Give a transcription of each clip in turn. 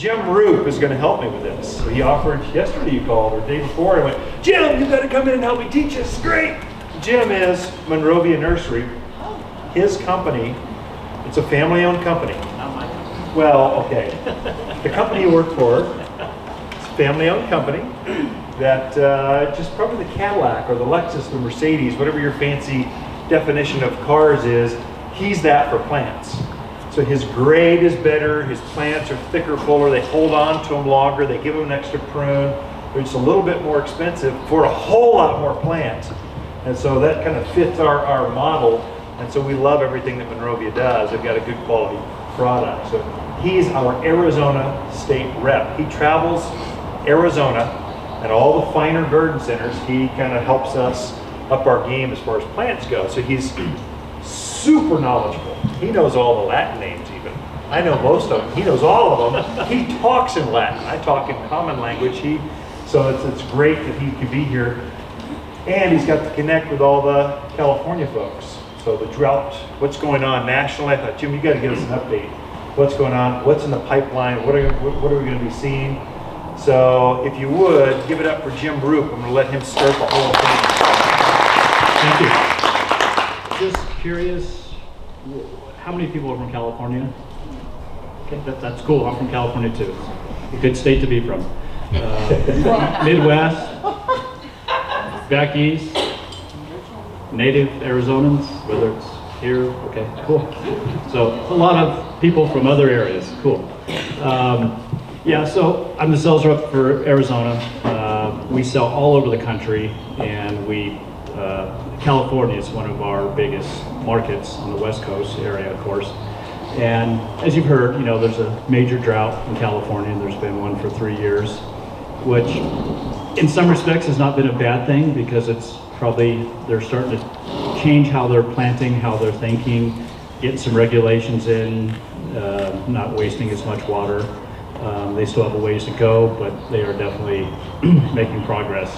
Jim Roop is going to help me with this. So he offered, yesterday you called, or the day before, I went, Jim, you got to come in and help me teach this, great. Jim is Monrovia Nursery. His company, it's a family-owned company. Not my company. Well, okay. The company you work for, it's a family-owned company that just probably the Cadillac or the Lexus, the Mercedes, whatever your fancy definition of cars is, he's that for plants. So his grade is better, his plants are thicker, fuller, they hold on to them longer, they give them an extra prune. They're just a little bit more expensive for a whole lot more plants. And so that kind of fits our model. And so we love everything that Monrovia does. They've got a good quality product. So he's our Arizona state rep. He travels Arizona and all the finer garden centers. He kind of helps us up our game as far as plants go. So he's super knowledgeable. He knows all the Latin names even. I know most of them. He knows all of them. He talks in Latin. I talk in common language. So it's great that he could be here. And he's got to connect with all the California folks. So the drought, what's going on nationally. I thought, Jim, you got to give us an update. What's going on? What's in the pipeline? What are we going to be seeing? So if you would, give it up for Jim Roop. I'm going to let him start the whole thing. Thank you. Just curious, how many people are from California? Okay, that's cool. I'm from California too. A good state to be from. Midwest, back east, native Arizonans, whether it's here, okay, cool. So a lot of people from other areas, cool. Yeah, so I'm the sales rep for Arizona. We sell all over the country, and California is one of our biggest markets on the West Coast area, of course. And as you've heard, there's a major drought in California, and there's been one for 3 years, which in some respects has not been a bad thing, because they're starting to change how they're planting, how they're thinking, get some regulations in, not wasting as much water. They still have a ways to go, but they are definitely making progress.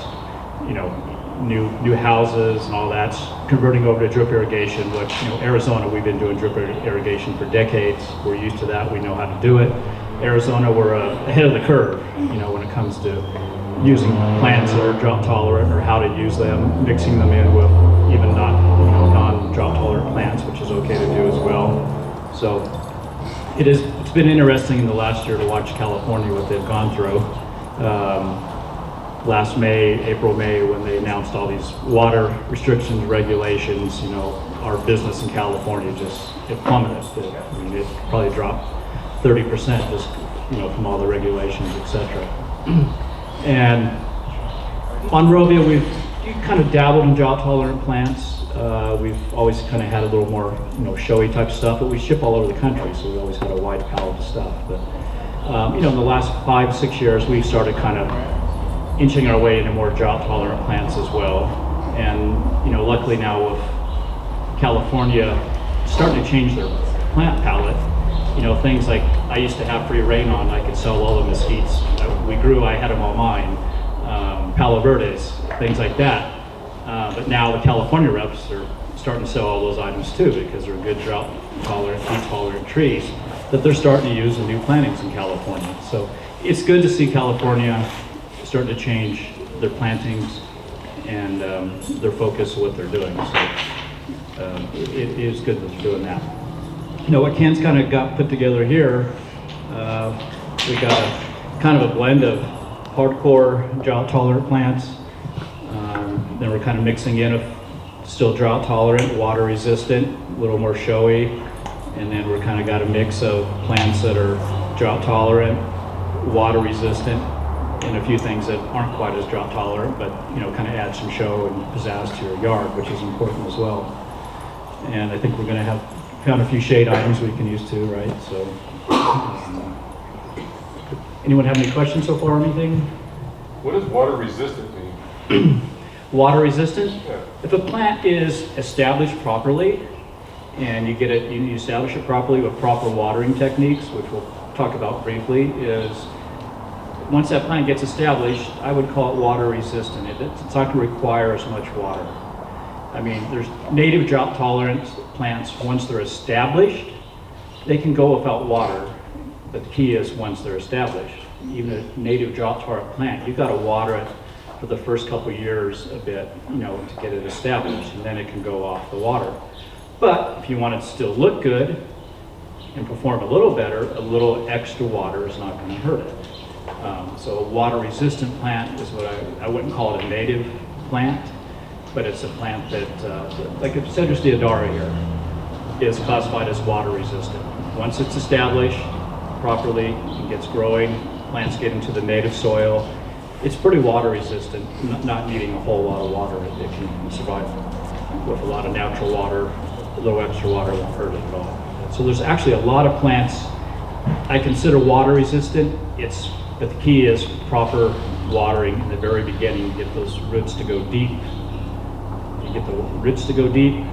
New houses and all that's converting over to drip irrigation, which, Arizona, we've been doing drip irrigation for decades. We're used to that, we know how to do it. Arizona, we're ahead of the curve, when it comes to using plants that are drought tolerant, or how to use them, mixing them in with even non-drought tolerant plants, which is okay to do as well. So it's been interesting in the last year to watch California, what they've gone through. Last April, May, when they announced all these water restrictions, regulations, our business in California it plummeted. It probably dropped 30% just, from all the regulations, etc. And Monrovia, we've kind of dabbled in drought tolerant plants. We've always kind of had a little more, showy type stuff, but we ship all over the country, so we always had a wide palette of stuff. But, in the last 5-6 years, we've started kind of inching our way into more drought tolerant plants as well. And, luckily now with California starting to change their plant palette, things like I used to have free reign on, I could sell all the mesquites I had them all mine, Palo Verdes, things like that. But now the California reps are starting to sell all those items too, because they're good drought tolerant, heat tolerant trees that they're starting to use in new plantings in California. So it's good to see California starting to change their plantings and their focus of what they're doing. So it is good that they're doing that. What Ken's kind of got put together here, we got a kind of a blend of hardcore drought tolerant plants. Then we're kind of mixing in still drought tolerant, water resistant, a little more showy. And then we're kind of got a mix of plants that are drought tolerant, water resistant, and a few things that aren't quite as drought tolerant, but kind of add some show and pizzazz to your yard, which is important as well. And I think we're going to found a few shade items we can use too, right? So, anyone have any questions so far or anything? What does water resistant mean? Water resistant? Yeah. If a plant is established properly, and you establish it properly with proper watering techniques, which we'll talk about briefly, is once that plant gets established, I would call it water resistant. It's not going to require as much water. I mean, there's native drought tolerant plants, once they're established, they can go without water But the key is once they're established, even a native drought tolerant plant, you've got to water it for the first couple of years a bit, to get it established, and then it can go off the water. But if you want it to still look good and perform a little better, a little extra water is not going to hurt it. So a water-resistant plant is what I wouldn't call it a native plant, but it's a plant that, like Cedrus deodara here, is classified as water-resistant. Once it's established properly and gets growing, plants get into the native soil, it's pretty water-resistant, not needing a whole lot of water. It can survive with a lot of natural water. A little extra water won't hurt it at all. So there's actually a lot of plants I consider water-resistant. But the key is proper watering in the very beginning. You get those roots to go deep. You get the roots to go deep.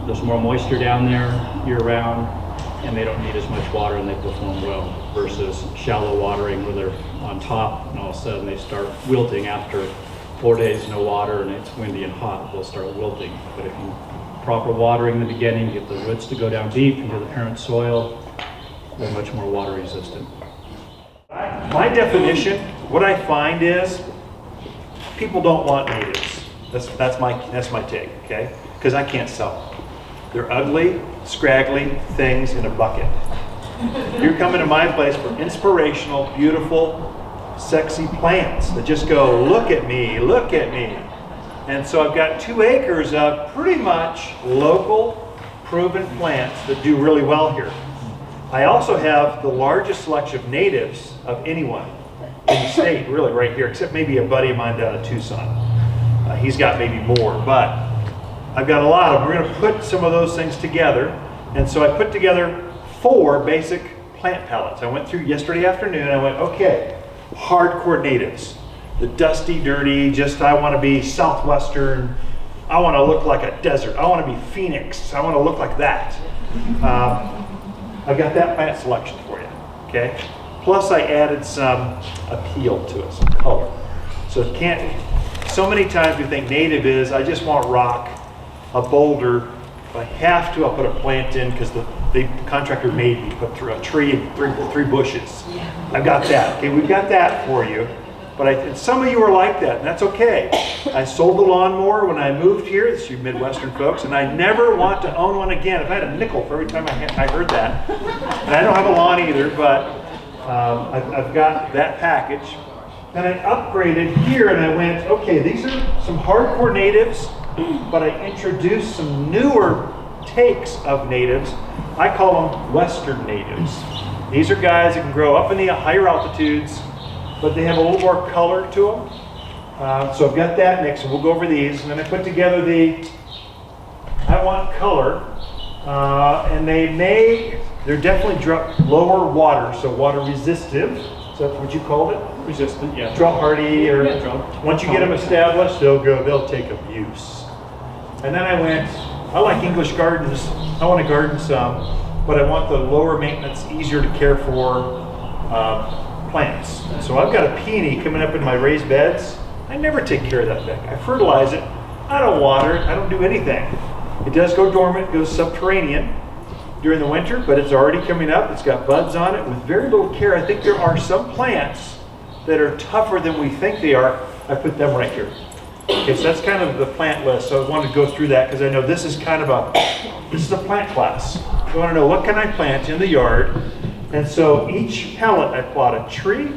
There's more moisture down there year-round, and they don't need as much water and they perform well, versus shallow watering where they're on top and all of a sudden they start wilting after 4 days no water and it's windy and hot, they'll start wilting. But if you proper watering in the beginning, get the roots to go down deep into the parent soil, they're much more water resistant. My definition, what I find is people don't want natives. That's my take, okay? Because I can't sell them. They're ugly, scraggly things in a bucket. You're coming to my place for inspirational, beautiful, sexy plants that just go, look at me, look at me. And so I've got 2 acres of pretty much local, proven plants that do really well here. I also have the largest selection of natives of anyone in the state, really, right here, except maybe a buddy of mine down in Tucson. He's got maybe more, but I've got a lot of them. We're going to put some of those things together. And so I put together 4 basic plant palettes. I went through yesterday afternoon, I went, okay, hardcore natives. The dusty, dirty, I want to be Southwestern. I want to look like a desert. I want to be Phoenix. I want to look like that. I've got that plant selection for you, okay? Plus I added some appeal to it, some color. So it can't, so many times we think native is, I just want rock, a boulder. If I have to, I'll put a plant in because the contractor made me put through a tree and three bushes. I've got that, okay? We've got that for you. But and some of you are like that, and that's okay. I sold the lawnmower when I moved here, this is you Midwestern folks, and I never want to own one again. If I had a nickel for every time I heard that. And I don't have a lawn either, but I've got that package. And I upgraded here, and I went, okay, these are some hardcore natives, but I introduced some newer takes of natives. I call them Western natives. These are guys that can grow up in the higher altitudes, but they have a little more color to them. So I've got that mix, and we'll go over these. And then I put together I want color, and they're definitely lower water, so water resistive. Is that what you called it? Resistant, yeah. Drought hardy, or Yeah, drought. once you get them established, they'll take abuse. And then I like English gardens. I want to garden some, but I want the lower maintenance, easier to care for plants. So I've got a peony coming up in my raised beds. I never take care of that thing. I fertilize it. I don't water it. I don't do anything. It does go dormant, goes subterranean during the winter, but it's already coming up. It's got buds on it with very little care. I think there are some plants that are tougher than we think they are. I put them right here. Okay, so that's kind of the plant list. So I wanted to go through that because I know this is a plant class. I want to know what can I plant in the yard. And so each pallet I plot a tree,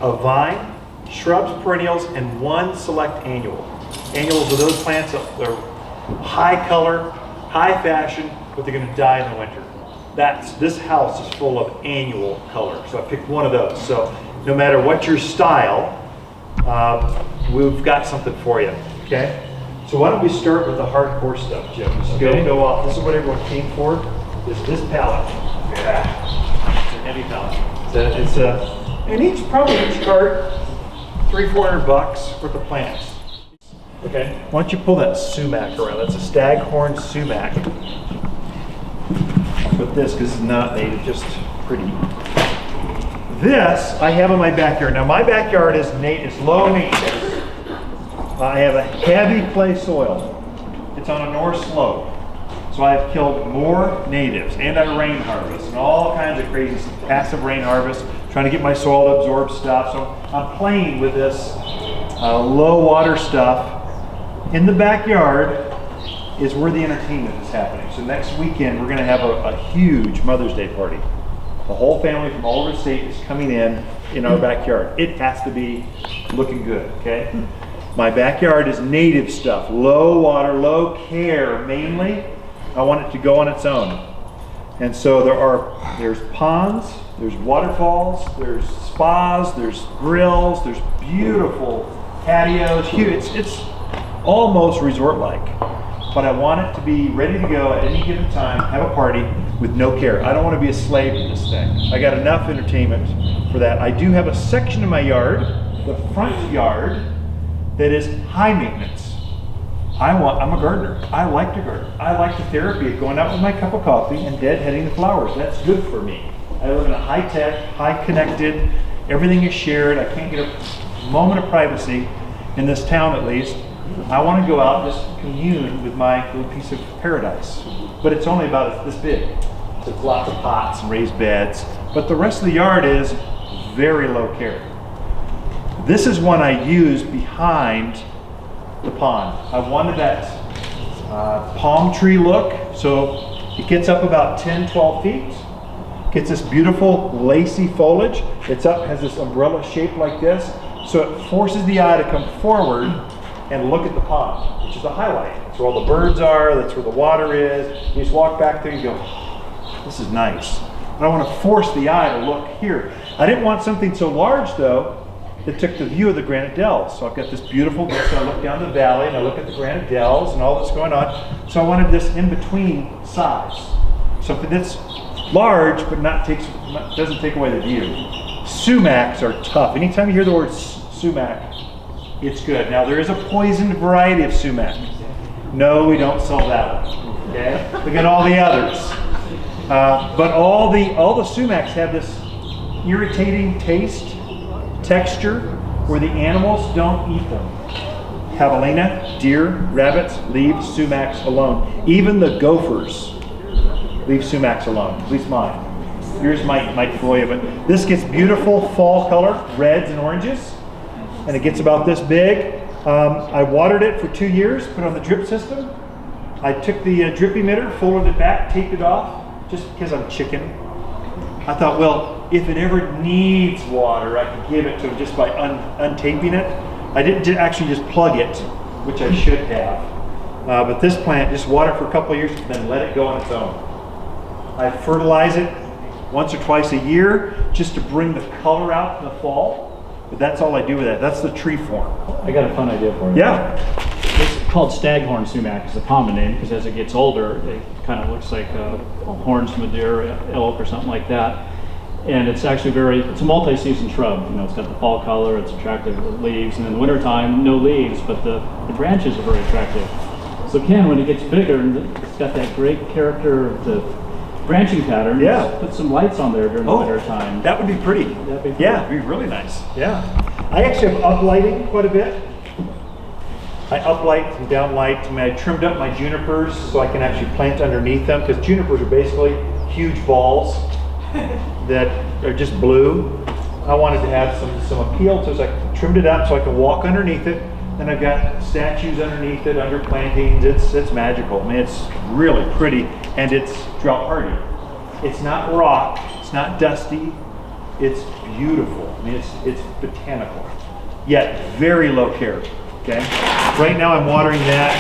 a vine, shrubs, perennials, and 1 select annual. Annuals are those plants that are high color, high fashion, but they're going to die in the winter. This house is full of annual color, so I picked one of those. So no matter what your style, we've got something for you, okay? So why don't we start with the hardcore stuff, Jim? Just go off. This is what everyone came for, is this pallet. Yeah. It's a heavy pallet. And each cart, $300-400 worth of plants. Okay. Why don't you pull that sumac around? That's a staghorn sumac. Put this, because it's not native, just pretty. This I have in my backyard. Now my backyard is low maintenance. I have a heavy clay soil. It's on a north slope. So I've killed more natives, and I rain harvest, and all kinds of crazy stuff, passive rain harvest, trying to get my soil to absorb stuff. So I'm playing with this low water stuff. In the backyard is where the entertainment is happening. So next weekend we're gonna have a huge Mother's Day party. The whole family from all over the state is coming in our backyard. It has to be looking good, okay? My backyard is native stuff, low water, low care mainly. I want it to go on its own. And so there's ponds, there's waterfalls, there's spas, there's grills, there's beautiful patios, huge. It's almost resort-like. But I want it to be ready to go at any given time, have a party with no care. I don't want to be a slave to this thing. I got enough entertainment for that. I do have a section of my yard, the front yard, that is high maintenance. I'm a gardener. I like to garden. I like the therapy of going out with my cup of coffee and deadheading the flowers. That's good for me. I live in a high-tech, high-connected, everything is shared. I can't get a moment of privacy in this town at least. I want to go out and just commune with my little piece of paradise. But it's only about this big. So it's lots of pots and raised beds. But the rest of the yard is very low care. This is one I use behind the pond. I wanted that palm tree look. So it gets up about 10, 12 feet. Gets this beautiful lacy foliage. It's up, has this umbrella shape like this. So it forces the eye to come forward and look at the pond, which is a highlight. That's where all the birds are, that's where the water is. You just walk back there and you go, oh, this is nice. But I want to force the eye to look here. I didn't want something so large though that took the view of the granite dells. So I've got this beautiful, so I look down the valley and I look at the granite dells and all that's going on. So I wanted this in between size. Something that's large but doesn't take away the view. Sumacs are tough. Anytime you hear the word sumac, it's good. Now there is a poisoned variety of sumac. No, we don't sell that one. Okay, we got all the others. But all the sumacs have this irritating taste, texture, where the animals don't eat them. Javelina, deer, rabbits leave sumacs alone. Even the gophers leave sumacs alone. At least mine. Yours might fool you, but this gets beautiful fall color, reds and oranges. And it gets about this big. I watered it for 2 years, put on the drip system. I took the drip emitter, folded it back, taped it off, just because I'm chicken. I thought, well, if it ever needs water, I could give it to it just by untaping it. I didn't actually just plug it, which I should have. But this plant, just water it for a couple of years, then let it go on its own. I fertilize it once or twice a year, just to bring the color out in the fall. But that's all I do with that. That's the tree form. I got a fun idea for you. Yeah. It's called staghorn sumac. It's a common name because as it gets older, it kind of looks like horns from a deer, elk, or something like that. And it's actually it's a multi-season shrub. You know, it's got the fall color, it's attractive leaves, and in the wintertime, no leaves, but the branches are very attractive. So Ken, when it gets bigger, and it's got that great character of the branching pattern, yeah, put some lights on there during the winter time. That would be pretty. That'd be yeah, it'd be really nice. Yeah. I actually have uplighting quite a bit. I uplight and downlight. I mean, I trimmed up my junipers so I can actually plant underneath them, because junipers are basically huge balls that are just blue. I wanted to have some appeal to it, so I trimmed it up so I can walk underneath it. Then I've got statues underneath it, under plantings. It's magical. I mean, it's really pretty, and it's drought hardy. It's not rock, it's not dusty, it's beautiful. I mean, it's botanical, yet very low care. Okay. Right now I'm watering that.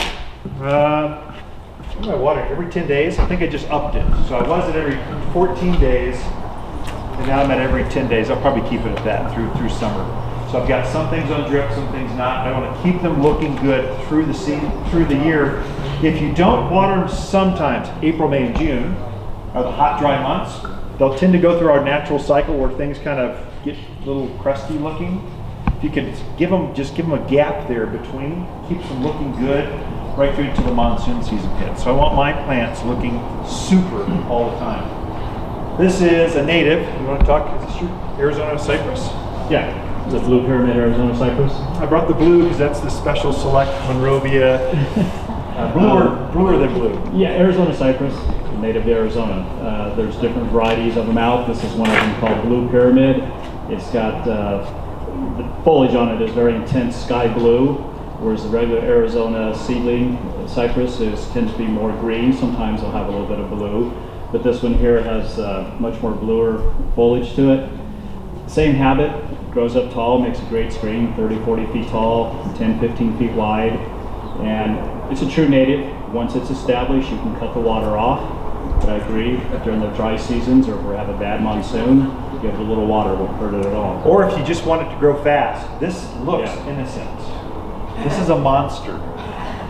What do I water? Every 10 days? I think I just upped it. So I was at every 14 days, and now I'm at every 10 days. I'll probably keep it at that through summer. So I've got some things on drip, some things not. I want to keep them looking good through the year. If you don't water them sometimes, April, May, and June are the hot, dry months. They'll tend to go through our natural cycle where things kind of get a little crusty looking. If you could just give them a gap there between, keeps them looking good right through until the monsoon season hits. So I want my plants looking super all the time. This is a native. You want to talk? Is this your Arizona cypress? Yeah. The blue pyramid Arizona cypress. I brought the blue because that's the special select Monrovia Bluer than blue. Yeah, Arizona cypress, native to Arizona. There's different varieties of them out. This is one of them called Blue Pyramid. It's got, the foliage on it is very intense sky blue, whereas the regular Arizona seedling cypress tends to be more green. Sometimes they'll have a little bit of blue, but this one here has much more bluer foliage to it. Same habit, grows up tall, makes a great screen, 30, 40 feet tall, 10, 15 feet wide, and it's a true native. Once it's established, you can cut the water off, but I agree, during the dry seasons or if we have a bad monsoon, give it a little water, won't hurt it at all. Or if you just want it to grow fast, this looks innocent. This is a monster.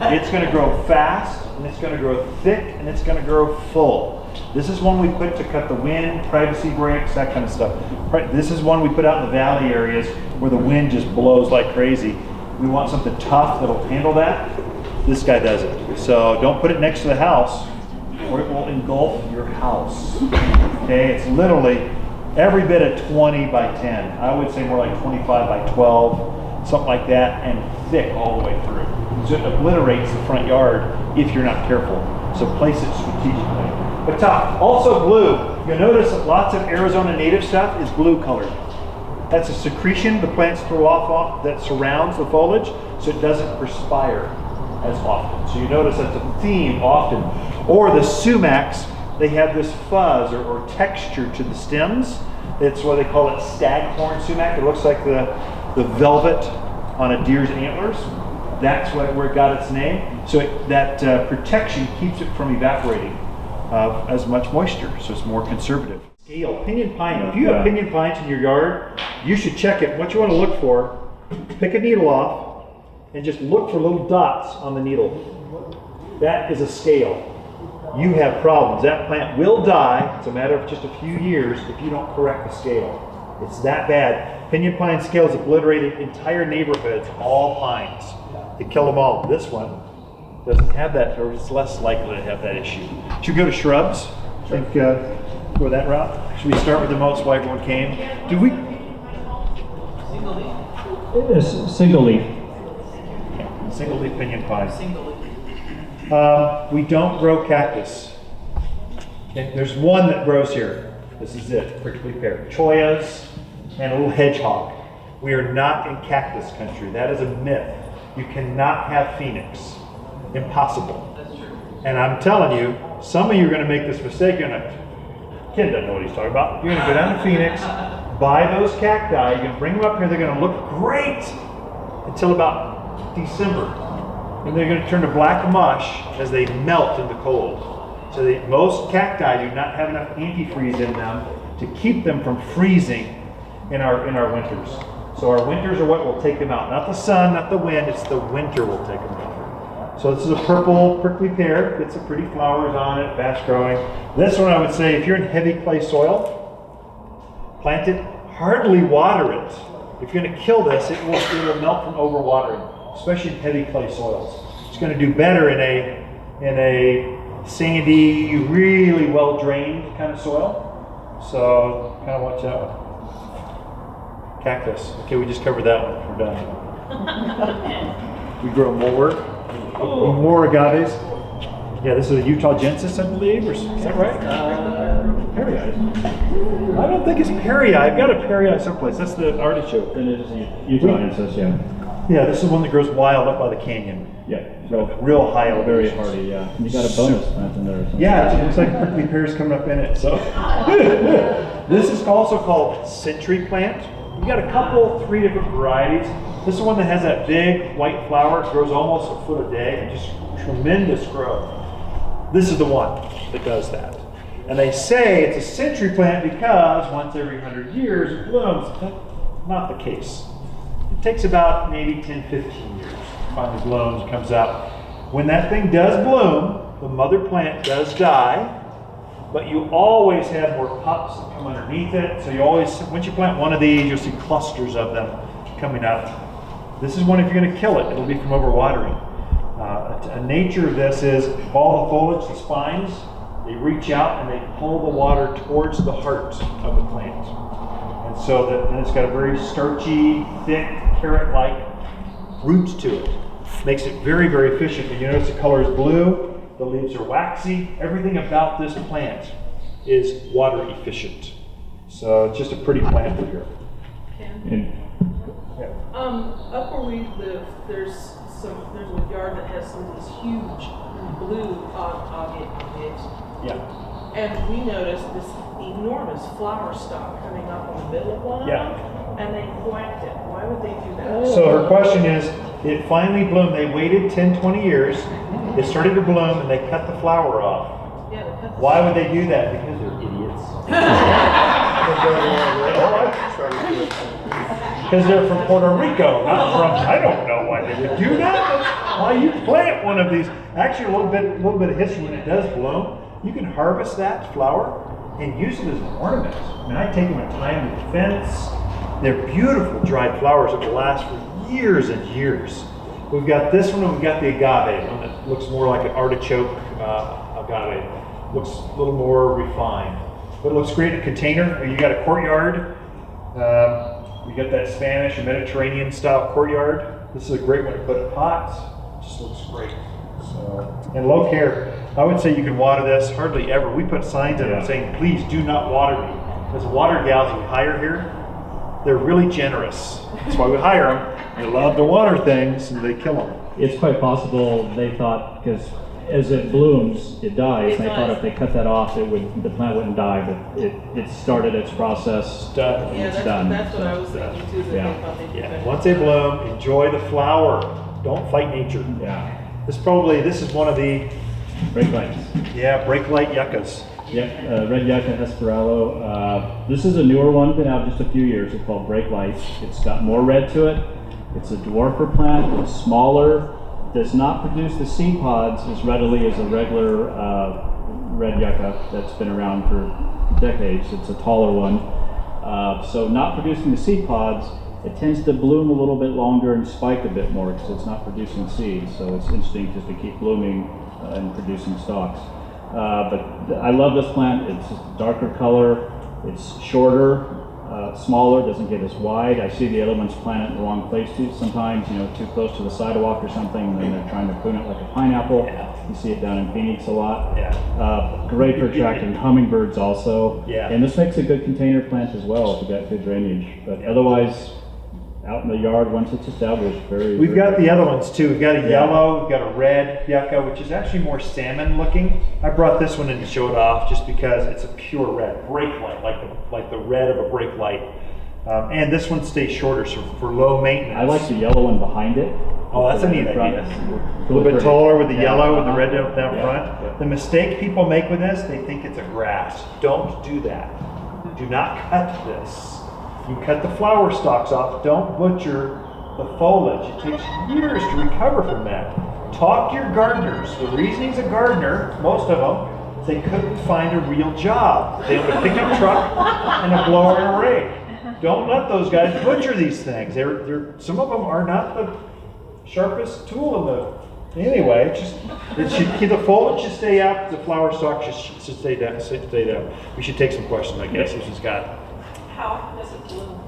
It's going to grow fast, and it's going to grow thick, and it's going to grow full. This is one we put to cut the wind, privacy breaks, that kind of stuff. Right, this is one we put out in the valley areas where the wind just blows like crazy. We want something tough that'll handle that. This guy does it. So don't put it next to the house or it will engulf your house. Okay, it's literally every bit of 20 by 10. I would say more like 25 by 12, something like that, and thick all the way through. So it obliterates the front yard if you're not careful. So place it strategically. But tough. Also blue. You'll notice that lots of Arizona native stuff is blue colored. That's a secretion the plants throw off that surrounds the foliage, so it doesn't perspire as often. So you notice that's a theme often. Or the sumacs, they have this fuzz or texture to the stems. It's what they call it staghorn sumac. It looks like the velvet on a deer's antlers. That's where it got its name. So that protection keeps it from evaporating as much moisture, so it's more conservative. Scale, pinyon pine. If you have pinyon pines in your yard, you should check it. What you want to look for, pick a needle off and just look for little dots on the needle. That is a scale. You have problems. That plant will die. It's a matter of just a few years if you don't correct the scale. It's that bad. Pinyon pine scales obliterated entire neighborhoods, all pines. They kill them all. This one doesn't have that, or it's less likely to have that issue. Should we go to shrubs? I think go that route. Should we start with the most why everyone came? Do we? Single leaf. Single leaf pinyon pine. We don't grow cactus. Okay, there's one that grows here. This is it, prickly pear. Choyas and a little hedgehog. We are not in cactus country. That is a myth. You cannot have phoenix. Impossible. That's true. And I'm telling you, some of you are going to make this mistake. You're gonna, Ken doesn't know what he's talking about. You're going to go down to Phoenix, buy those cacti, you're going to bring them up here, they're going to look great until about December. And they're going to turn to black mush as they melt in the cold. So most cacti do not have enough antifreeze in them to keep them from freezing in our winters. So our winters are what will take them out. Not the sun, not the wind, it's the winter will take them out. So this is a purple prickly pear. Get some pretty flowers on it, fast growing. This one I would say, if you're in heavy clay soil, plant it, hardly water it. If you're going to kill this, it will melt from overwatering, especially in heavy clay soils. It's going to do better in a sandy, really well drained kind of soil. So kind of watch that one. Cactus. Okay, we just covered that one. We're done. We grow more agaves. Yeah, this is a Utah Genesis, I believe, or is that right? Perry. I don't think it's Perry. I've got a Perry someplace. That's the artichoke. And it is Utah Genesis, yeah. Yeah, this is one that grows wild up by the canyon. Yeah. So real high elevation. Very hardy, yeah. And you got a bonus plant in there or something. Yeah, it looks like prickly pears coming up in it. So this is also called century plant. We got a couple, 3 different varieties. This is one that has that big white flower. It grows almost a foot a day and just tremendous growth. This is the one that does that. And they say it's a century plant because once every 100 years it blooms. That's not the case. It takes about maybe 10, 15 years. Finally blooms, comes out. When that thing does bloom, the mother plant does die, but you always have more pups that come underneath it. So you always, once you plant one of these, you'll see clusters of them coming up. This is one if you're going to kill it, it'll be from overwatering. A nature of this is all the foliage, the spines, they reach out and they pull the water towards the heart of the plant. And so then it's got a very starchy, thick, carrot-like roots to it. makes it very, very efficient. But you notice the color is blue, the leaves are waxy. Everything about this plant is water efficient. So it's just a pretty plant for here. And Yeah. Up where we live, there's a yard that has some of these huge blue agaves. Yeah. And we noticed this enormous flower stalk coming up in the middle of one of Yeah. them, and they whacked it. Why would they do that? So her question is, it finally bloomed. They waited 10, 20 years. It started to bloom and they cut the flower off. Yeah, they cut the Why would they do that? Because they're idiots. Because they're from Puerto Rico, not from, I don't know why they would do that. That's why you plant one of these. Actually, a little bit of history, when it does bloom, you can harvest that flower and use it as an ornament. I mean, I take them and tie them to the fence. They're beautiful dried flowers that will last for years and years. We've got this one, and we've got the agave, one that looks more like an artichoke agave. Looks a little more refined. But it looks great in a container. You got a courtyard. You got that Spanish and Mediterranean style courtyard. This is a great one to put in pots. Just looks great. So, and low care. I would say you can water this hardly ever. We put signs in it saying, please do not water me. Because the water gals we hire here, they're really generous. That's why we hire them. They love to water things and they kill them. it's quite possible they thought, because as it blooms, it dies. It They thought dies. if they cut that off, the plant wouldn't die, but it started its process. Done. Yeah, It's that's, done. that's what I was thinking too, that Yeah. they thought they'd do Yeah. better. Once they bloom, enjoy the flower. Don't fight nature. Yeah, This is one of the, great lights. break light yuccas. Yep, red yucca Esperalo. This is a newer one, been out just a few years. It's called Break Lights. It's got more red to it. It's a dwarfer plant. It's smaller. Does not produce the seed pods as readily as a regular red yucca that's been around for decades. It's a taller one. So not producing the seed pods, it tends to bloom a little bit longer and spike a bit more because it's not producing seeds. So it's interesting just to keep blooming and producing stalks. But I love this plant. It's just a darker color. It's shorter, smaller, doesn't get as wide. I see the other ones planted in the wrong place too. Sometimes, too close to the sidewalk or something, and then they're trying to prune it like a pineapple. Yeah. You see it down in Phoenix a lot. Yeah. Great for attracting hummingbirds also. Yeah. And this makes a good container plant as well if you've got good drainage. But otherwise, out in the yard, once it's established, We've got the other ones too. We've got a Yeah. yellow, we've got a red yucca, which is actually more salmon looking. I brought this one in to show it off just because it's a pure red, brake light, like the red of a brake light. And this one stays shorter, so for low maintenance. I like the yellow one behind it. Oh, that's a neat Front. idea. It's A little bit pretty. taller with the Yeah. yellow and the Uh-huh. red down Yeah. front. Yeah. The mistake people make with this, they think it's a grass. Don't do that. Do not cut this. You cut the flower stalks off. Don't butcher the foliage. It takes years to recover from that. Talk to your gardeners. The reason he's a gardener, most of them, is they couldn't find a real job. They have a pickup truck and a blower and a rake. Don't let those guys butcher these things. Some of them are not the sharpest tool in the. Anyway, the foliage should stay out. The flower stalk should stay down. We should take some questions, I guess, if she's got. How often does it bloom?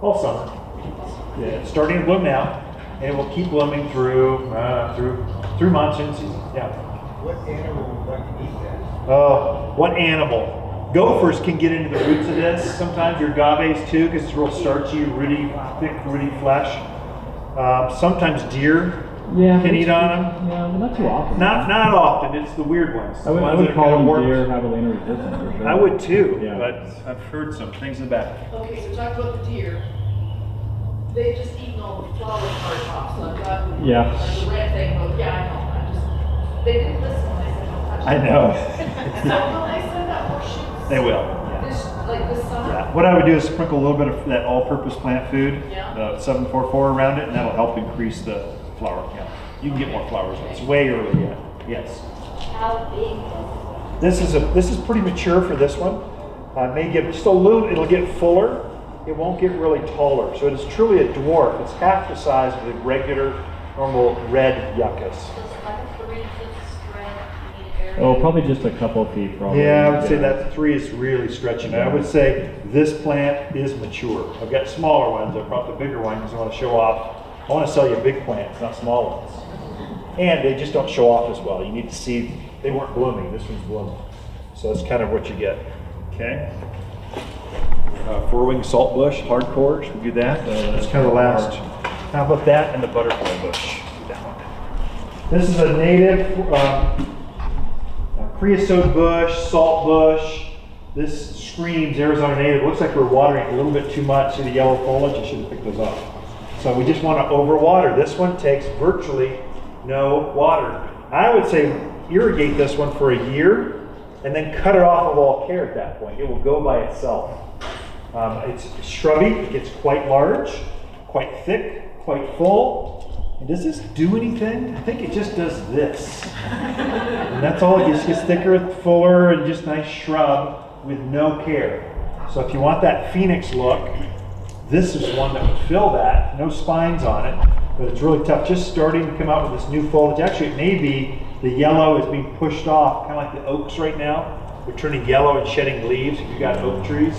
All summer. Yeah, it's starting to bloom now, and it will keep blooming through monsoon season. Yeah. What animal would like to eat that? Oh, what animal? Gophers can get into the roots of this. Sometimes your agaves too, because it's real starchy, really thick, really flesh. Sometimes deer can eat on them. Yeah, but not too often. Not often. It's the weird ones. I would, The I ones would that call kinda them work. deer javelina resistant for sure. I would too, Yeah. but I've heard some things in the back. Okay, so talk about the deer. They've just eaten all the flower parts off, so I thought. Yeah. Like the red thing, well, yeah, I know, they didn't listen when I said don't touch I it. know. So when I send out more shoots. They will. This summer. Yeah. What I would do is sprinkle a little bit of that all-purpose plant food, Yeah. 744 around it, and that'll help increase the flower count. You can get more flowers. It's way early yet. Yes. How big is This is pretty mature for this one. May get just a little. It'll get fuller. It won't get really taller. So it is truly a dwarf. It's half the size of the regular, normal red yuccas. It's like a 3 foot spread area. Oh, probably just a couple feet, probably. Yeah, I would say that 3 is really stretching. I would say this plant is mature. I've got smaller ones. I brought the bigger one because I want to show off I want to sell you big plants, not small ones. And they just don't show off as well. You need to see, they weren't blooming, this one's blooming. So that's kind of what you get, okay? Four-winged saltbush, hardcore, should we do that? That's kind of the last. How about that and the butterfly bush? Do that one. This is a native creosote bush, salt bush. This screams Arizona native. It looks like we're watering a little bit too much. See the yellow foliage? I should have picked those up. So we just want to overwater. This one takes virtually no water. I would say irrigate this one for a year and then cut it off of all care at that point. It will go by itself. It's shrubby, it gets quite large, quite thick, quite full. And does this do anything? I think it just does this. And that's all, it just gets thicker, fuller, and just nice shrub with no care. So if you want that phoenix look, this is one that would fill that. No spines on it, but it's really tough. Just starting to come out with this new foliage. Actually, it may be the yellow is being pushed off, kind of like the oaks right now. They're turning yellow and shedding leaves. If you've got oak trees,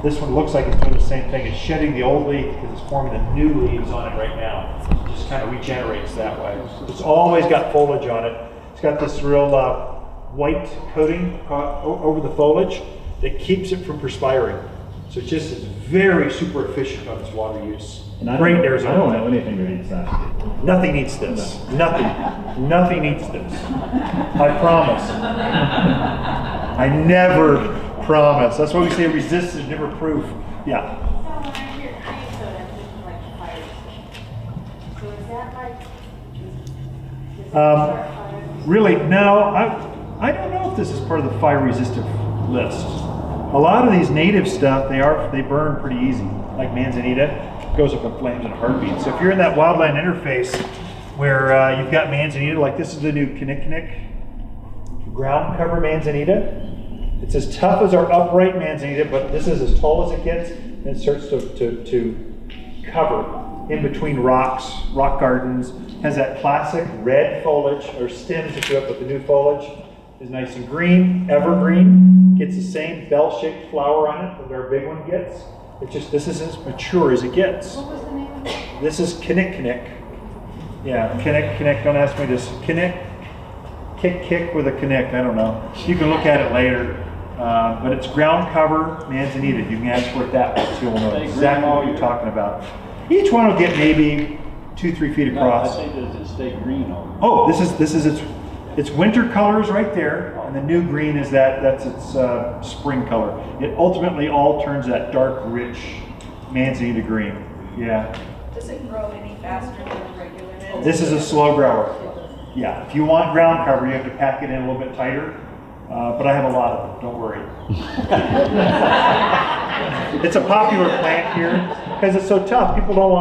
this one looks like it's doing the same thing. It's shedding the old leaf because it's forming the new leaves on it right now. It just kind of regenerates that way. It's always got foliage on it. It's got this real white coating over the foliage that keeps it from perspiring. So it's just very super efficient on its water use. And I Great don't Arizona. know anything that needs that. Nothing needs this. Nothing. Nothing needs this. I promise. I never promise. That's why we say resistant, never proof. Yeah. So when I hear creosote, I'm thinking like fire resistant. So is that like, does it start fire? Really, no. I don't know if this is part of the fire resistant list. A lot of these native stuff, they burn pretty easy. Like manzanita goes up in flames in a heartbeat. So if you're in that wildland interface where you've got manzanita, like this is the new Kinnikinnick ground cover manzanita. It's as tough as our upright manzanita, but this is as tall as it gets, and it starts to cover in between rocks, rock gardens. Has that classic red foliage, or stems that go up with the new foliage. Is nice and green, evergreen. Gets the same bell-shaped flower on it that our big one gets. It's just, this is as mature as it gets. What was the name of it? This is Kinnikinnick. Yeah, Kinnick, don't ask me this. Kinnick, kick with a Kinnick, I don't know. You can look at it later. But it's ground cover manzanita. You can ask for it that way too. You'll know exactly what you're talking about. Each one will get maybe 2-3 feet across. No, I think does it stay green on? Oh, this is its winter colors right there, and the new green is that's its spring color. It ultimately all turns that dark, rich manzanita green. Yeah. Does it grow any faster than a regular manzanita? This is a slow grower. Yeah. If you want ground cover, you have to pack it in a little bit tighter. But I have a lot of them. Don't worry. It's a popular plant here because it's so tough. People don't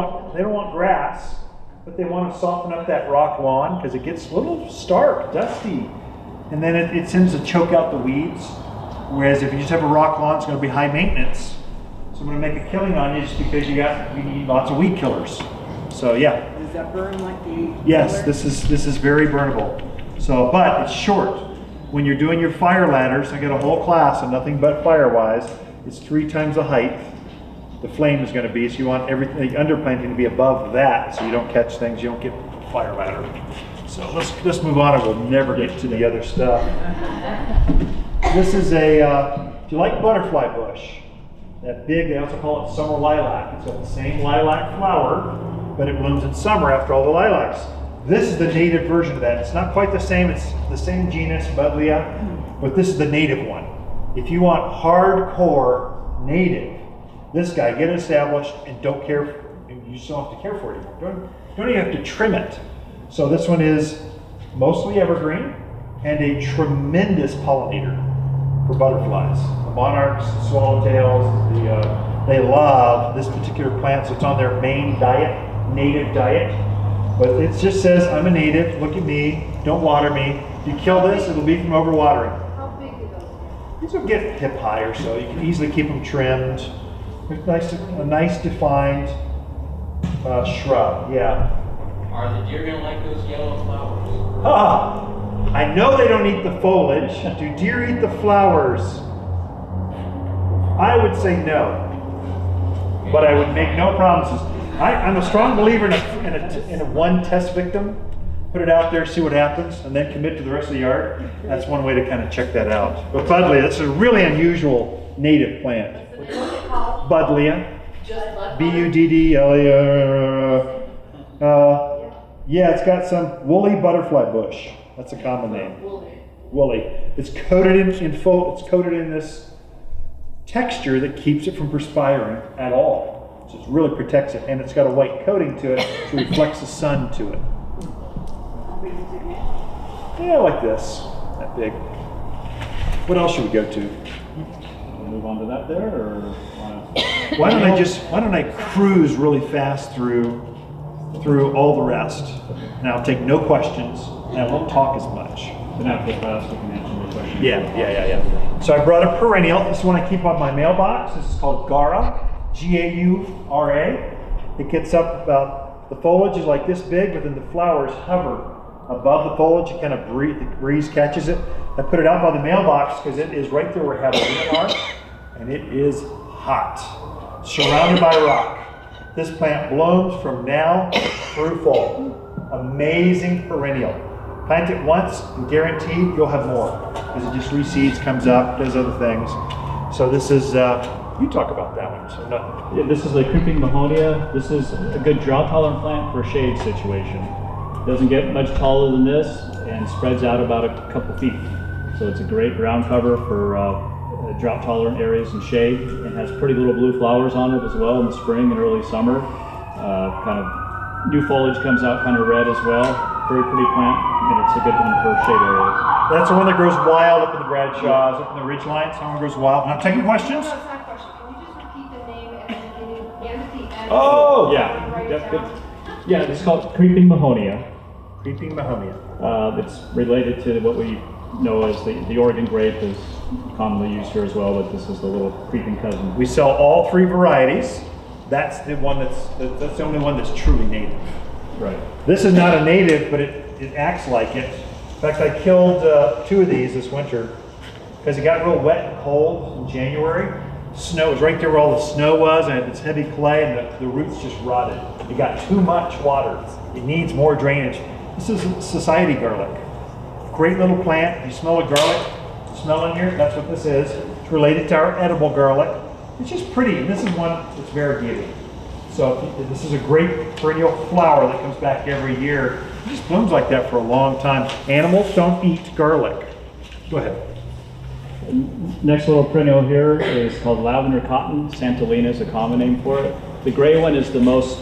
want grass. But they want to soften up that rock lawn because it gets a little stark, dusty. And then it tends to choke out the weeds. Whereas if you just have a rock lawn, it's going to be high maintenance. So I'm going to make a killing on you just because you need lots of weed killers. So yeah. Does that burn like the? Yes, this is very burnable. So, but it's short. When you're doing your fire ladders, I got a whole class on nothing but Firewise. It's 3 times the height the flame is going to be, so you want everything, the underplanting to be above that, so you don't catch things, you don't get fire ladder. So let's move on, or we'll never get to the other stuff. This is a, do you like butterfly bush? That big, they also call it summer lilac. It's got the same lilac flower, but it blooms in summer after all the lilacs. This is the native version of that. It's not quite the same, it's the same genus, Buddleia, but this is the native one. If you want hardcore native, this guy, get it established and don't care, you just don't have to care for it anymore. Don't even have to trim it. So this one is mostly evergreen and a tremendous pollinator for butterflies. The monarchs, the swallowtails, they love this particular plant, so it's on their main diet, native diet. But it just says, I'm a native, look at me, don't water me. If you kill this, it'll be from overwatering. How big are those? These will get hip high or so. You can easily keep them trimmed. It's a nice defined shrub, yeah. Are the deer gonna like those yellow flowers? Ah, I know they don't eat the foliage. Do deer eat the flowers? I would say no, but I would make no promises. I'm a strong believer in a one test victim. Put it out there, see what happens, and then commit to the rest of the yard. That's one way to kind of check that out. But Buddleia, this is a really unusual native plant. What's it called? Buddleia, Just bud. Buddleia. Yeah, it's got some woolly butterfly bush. That's a common name. Woolly. It's coated it's coated in this texture that keeps it from perspiring at all. So it really protects it, and it's got a white coating to it, so it reflects the sun to it. Yeah, like this, that big. What else should we go to? Move on to that there, or Why don't I cruise really fast through all the rest, and I'll take no questions, and I won't talk as much. then after class we can answer your question. Yeah. So I brought a perennial. This is one I keep on my mailbox. This is called Gaura, G-A-U-R-A. It gets up about, the foliage is like this big, but then the flowers hover above the foliage. It kind of the breeze catches it. I put it out by the mailbox because it is right there where Halloween are, and it is hot, surrounded by rock. This plant blooms from now through fall. Amazing perennial. Plant it once and guaranteed you'll have more because it just reseeds, comes up, does other things. So this is, you talk about that one. So no. Yeah, this is a creeping Mahonia. This is a good drought-tolerant plant for a shade situation. Doesn't get much taller than this and spreads out about a couple feet. So it's a great ground cover for drought-tolerant areas and shade, and has pretty little blue flowers on it as well in the spring and early summer. Kind of new foliage comes out kind of red as well. Very pretty plant, and it's a good one for shade areas. That's the one that grows wild up in the Bradshaws, up in the ridge lines. That one grows wild. Now, taking questions? No, it's not a question. Can you just repeat the name and the beginning and at the end? Oh! Yeah, Write it yep, down. good. Yeah, it's called creeping Mahonia. Creeping Mahonia. It's related to what we know as the Oregon grape is commonly used here as well, but this is the little creeping cousin. We sell all three varieties. That's the one that's the only one that's truly native. Right. This is not a native, but it acts like it. In fact, I killed 2 of these this winter because it got real wet and cold in January. Snow was right there where all the snow was, and it's heavy clay, and the roots just rotted. It got too much water. It needs more drainage. This is society garlic. Great little plant. If you smell the garlic, smell in here, that's what this is. It's related to our edible garlic. It's just pretty, and this is one that's variegated. So this is a great perennial flower that comes back every year. It just blooms like that for a long time. Animals don't eat garlic. Go ahead. Next little perennial here is called lavender cotton. Santolina is a common name for it. The gray one is the most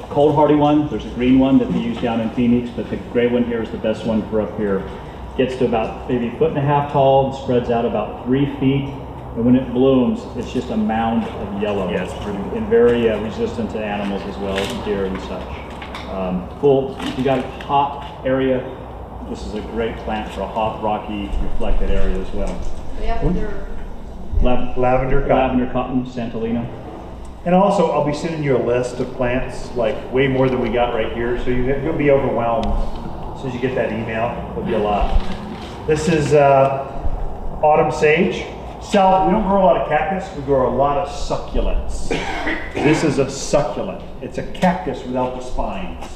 cold hardy one. There's a green one that they use down in Phoenix, but the gray one here is the best one for up here. Gets to about maybe 1.5 feet tall and spreads out about 3 feet. And when it blooms, it's just a mound of yellow. Yeah, it's pretty. And very resistant to animals as well, deer and such. If you got a hot area, this is a great plant for a hot, rocky, reflected area as well. Lavender cotton. Lavender cotton, Santolina. And also, I'll be sending you a list of plants, like way more than we got right here, so you'll be overwhelmed. As soon as you get that email, it'll be a lot. This is autumn sage. We don't grow a lot of cactus, we grow a lot of succulents. This is a succulent. It's a cactus without the spines.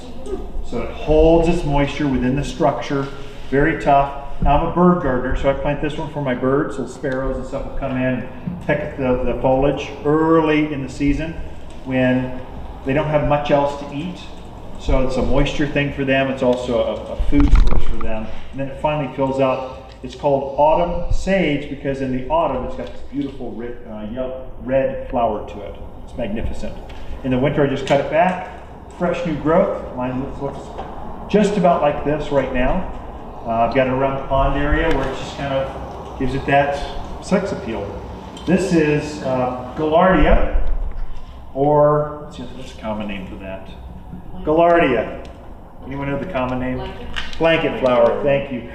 So it holds its moisture within the structure, very tough. Now, I'm a bird gardener, so I plant this one for my birds, so sparrows and stuff will come in and peck at the foliage early in the season when they don't have much else to eat. So it's a moisture thing for them. It's also a food source for them. And then it finally fills out. It's called autumn sage because in the autumn it's got this beautiful red flower to it. It's magnificent. In the winter I just cut it back, fresh new growth. Mine looks just about like this right now. I've got it around the pond area where it just kind of gives it that sex appeal. This is Gaillardia, or what's a common name for that? Gaillardia. Anyone know the common name? Blanket flower, thank you.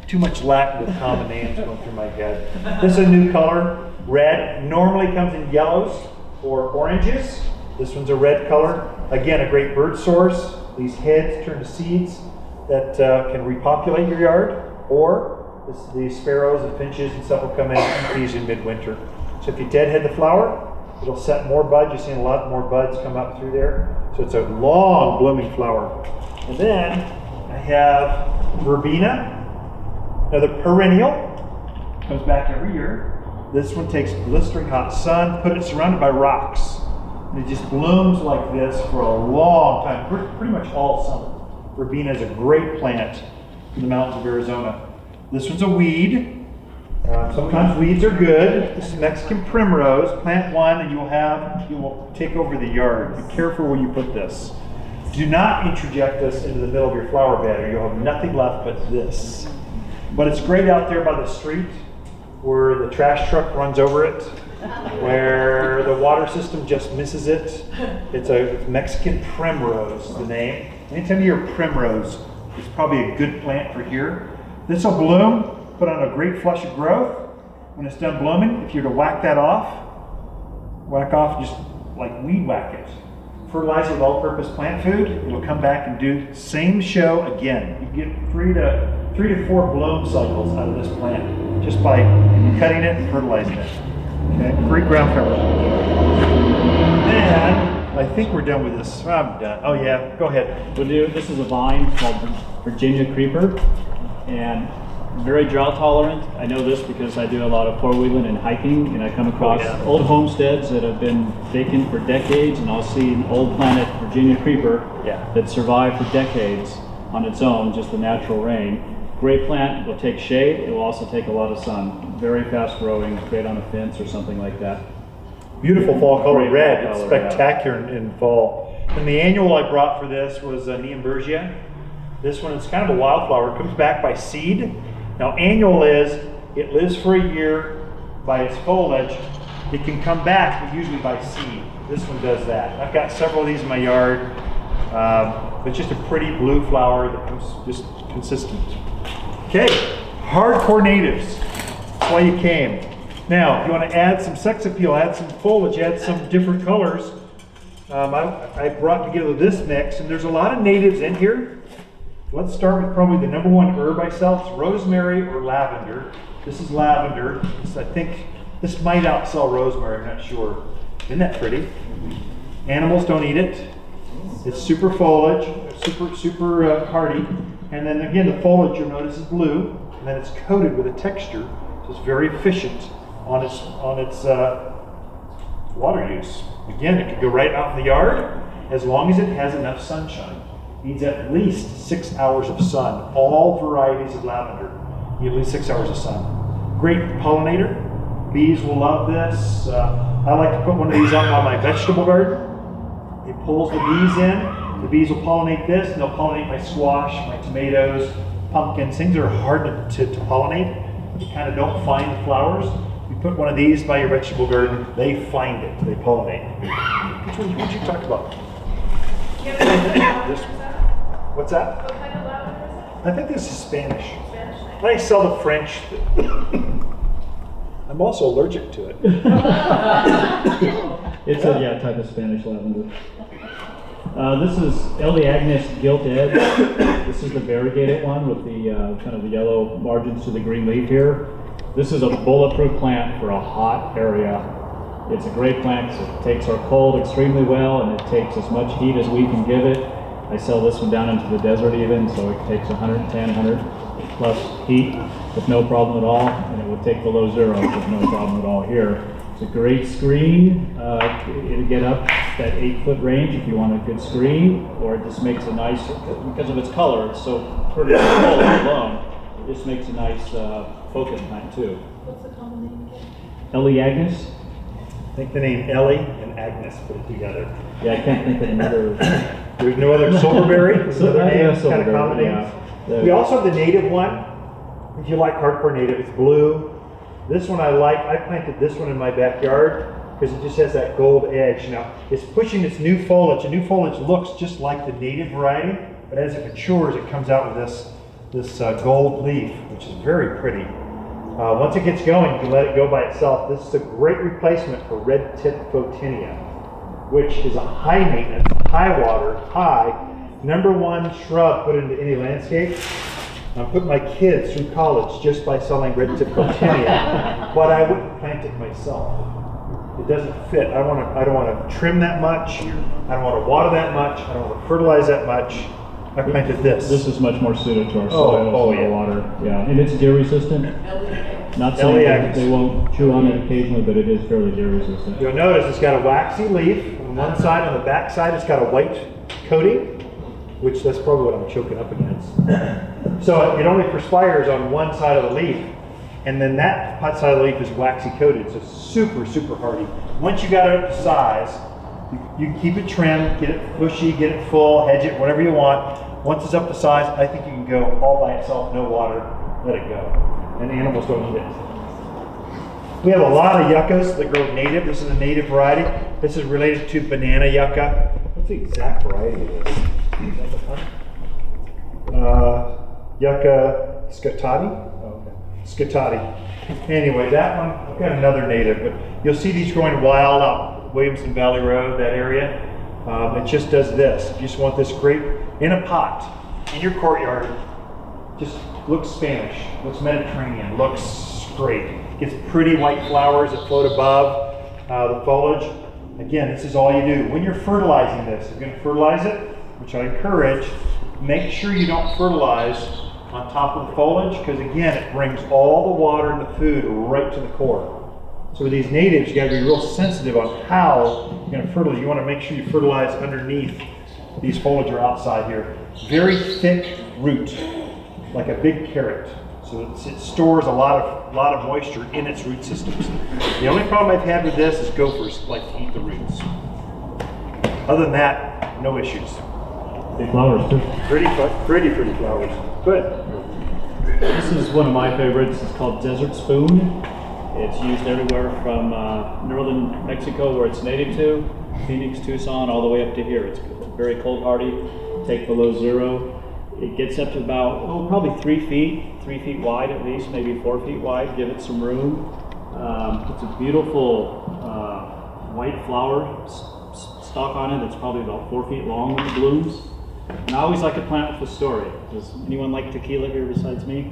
Too much lack with common names going through my head. This is a new color, red. Normally comes in yellows or oranges. This one's a red color. Again, a great bird source. These heads turn to seeds that can repopulate your yard, or the sparrows and finches and stuff will come in and feed in midwinter. So if you deadhead the flower, It'll set more buds. You're seeing a lot more buds come up through there. So it's a long blooming flower. And then I have verbena, another perennial, comes back every year. This one takes blistering hot sun, put it surrounded by rocks. And it just blooms like this for a long time, pretty much all summer. Verbena is a great plant in the mountains of Arizona. This one's a weed. Sometimes weeds are good. This is Mexican primrose. Plant one and you will take over the yard. Be careful where you put this. Do not interject this into the middle of your flower bed or you'll have nothing left but this. But it's great out there by the street where the trash truck runs over it, where the water system just misses it. It's a Mexican primrose, the name. Anytime you hear primrose, it's probably a good plant for here. This will bloom. Put on a great flush of growth. When it's done blooming, if you're to whack off just like weed whack it. Fertilize it with all-purpose plant food. It'll come back and do same show again. You get 3 to 4 bloom cycles out of this plant just by cutting it and fertilizing it. Okay, great ground cover. Then I think we're done with this. I'm done. Oh yeah, go ahead. This is a vine called Virginia creeper, and very drought tolerant. I know this because I do a lot of four-wheeling and hiking, and I come across old homesteads that have been vacant for decades, and I'll see an old planted Virginia creeper that survived for decades on its own, just the natural rain. Great plant. It will take shade. It will also take a lot of sun. Very fast growing, great on a fence or something like that. Beautiful fall color, Great red. fall It's color, spectacular in fall. And the annual I brought for this was Neumbergia. This one is kind of a wildflower. It comes back by seed. Now annual is, it lives for a year by its foliage. It can come back, but usually by seed. This one does that. I've got several of these in my yard. It's just a pretty blue flower that comes just consistent. Okay, hardcore natives. That's why you came. Now, if you want to add some sex appeal, add some foliage, add some different colors, I brought together this mix, and there's a lot of natives in here. Let's start with probably the number one herb I sell. It's rosemary or lavender. This is lavender. I think this might outsell rosemary, I'm not sure. Isn't that pretty? Animals don't eat it. It's super foliage, super hardy. And then again, the foliage you'll notice is blue, and then it's coated with a texture, so it's very efficient on its water use. Again, it can go right out in the yard as long as it has enough sunshine. Needs at least 6 hours of sun. All varieties of lavender need at least 6 hours of sun. Great pollinator. Bees will love this. I like to put one of these out on my vegetable garden. It pulls the bees in. The bees will pollinate this, and they'll pollinate my squash, my tomatoes, pumpkins, things that are hard to pollinate. You kind of don't find the flowers. You put one of these by your vegetable garden, they find it, they pollinate. Which one did you talk about? This. What's that? What kind of lavender is I think this is Spanish. it? Spanish. I sell the French. I'm also allergic to it. It's a type of Spanish lavender. This is Eleagnus gilt edge. This is the variegated one with the kind of the yellow margins to the green leaf here. This is a bulletproof plant for a hot area. It's a great plant because it takes our cold extremely well, and it takes as much heat as we can give it. I sell this one down into the desert even, so it takes 110, 100 plus heat with no problem at all, and it would take below zero with no problem at all here. It's a great screen. It'll get up that 8-foot range if you want a good screen, or it just makes a nice, because of its color, it's so pretty cold alone, it just makes a nice focus plant too. What's the common name again? Eleagnus. I think the name Ellie and Agnes put it together. Yeah, I can't think of another. There's no other silverberry. There's another I think name, that's kind of silverberry, common yeah. names. We also have the native one. If you like hardcore native, it's blue. This one I like. I planted this one in my backyard because it just has that gold edge. Now it's pushing its new foliage. The new foliage looks just like the native variety, but as it matures, it comes out with this gold leaf, which is very pretty. Once it gets going, you can let it go by itself. This is a great replacement for red tip photinia, which is a high maintenance, high water, number one shrub put into any landscape. I put my kids through college just by selling red tip photinia, but I wouldn't plant it myself. It doesn't fit. I don't want to trim that much. I don't want to water that much. I don't want to fertilize that much. I planted this. This is much more suited to our Oh, soils oh, and our yeah. water. Yeah, and it's deer resistant. Not saying that they won't chew on it occasionally, but it is fairly deer resistant. You'll notice it's got a waxy leaf on one side. On the back side, it's got a white coating, which that's probably what I'm choking up against. So it only perspires on one side of the leaf, and then that side of the leaf is waxy coated. So super, super hardy. Once you got it up to size, you keep it trimmed, get it bushy, get it full, hedge it, whatever you want. Once it's up to size, I think you can go all by itself, no water, let it go. And the animals don't eat it. We have a lot of yuccas that grow native. This is a native variety. This is related to banana yucca. What's the exact variety of this? Yucca scutati? Oh, okay. Scutati. Anyway, that one, I've got another native, but you'll see these growing wild out Williamson Valley Road, that area. It just does this. If you just want this grape in a pot, in your courtyard, just looks Spanish, looks Mediterranean, looks great. Gets pretty white flowers that float above the foliage. Again, this is all you do. When you're fertilizing this, if you're going to fertilize it, which I encourage, make sure you don't fertilize on top of the foliage, because again, it brings all the water and the food right to the core. So with these natives, you got to be real sensitive on how you're going to fertilize. You want to make sure you fertilize underneath these foliage are outside here. Very thick root, like a big carrot. So it stores a lot of moisture in its root systems. The only problem I've had with this is gophers like to eat the roots. Other than that, no issues. Big flowers too. Pretty flowers. Good. This is one of my favorites. It's called Desert Spoon. It's used everywhere from northern Mexico, where it's native to, Phoenix, Tucson, all the way up to here. It's very cold hardy, take below zero. It gets up to about, probably 3 feet wide at least, maybe 4 feet wide. Give it some room. It's a beautiful white flower stalk on it. It's probably about 4 feet long when it blooms. And I always like a plant with a story. Does anyone like tequila here besides me?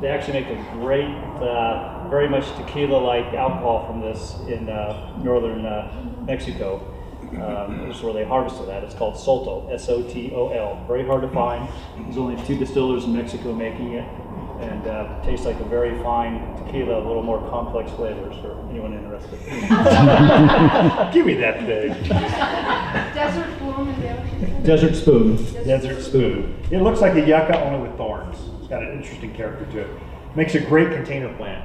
They actually make a great, very much tequila-like alcohol from this in northern Mexico. This is where they harvested that. It's called Sotol, S-O-T-O-L. Very hard to find. There's only 2 distillers in Mexico making it, and tastes like a very fine tequila, a little more complex flavors for anyone interested. Give me that thing. Desert bloom is the ocean. Desert Spoon. Desert spoon. It looks like a yucca only with thorns. It's got an interesting character to it. Makes a great container plant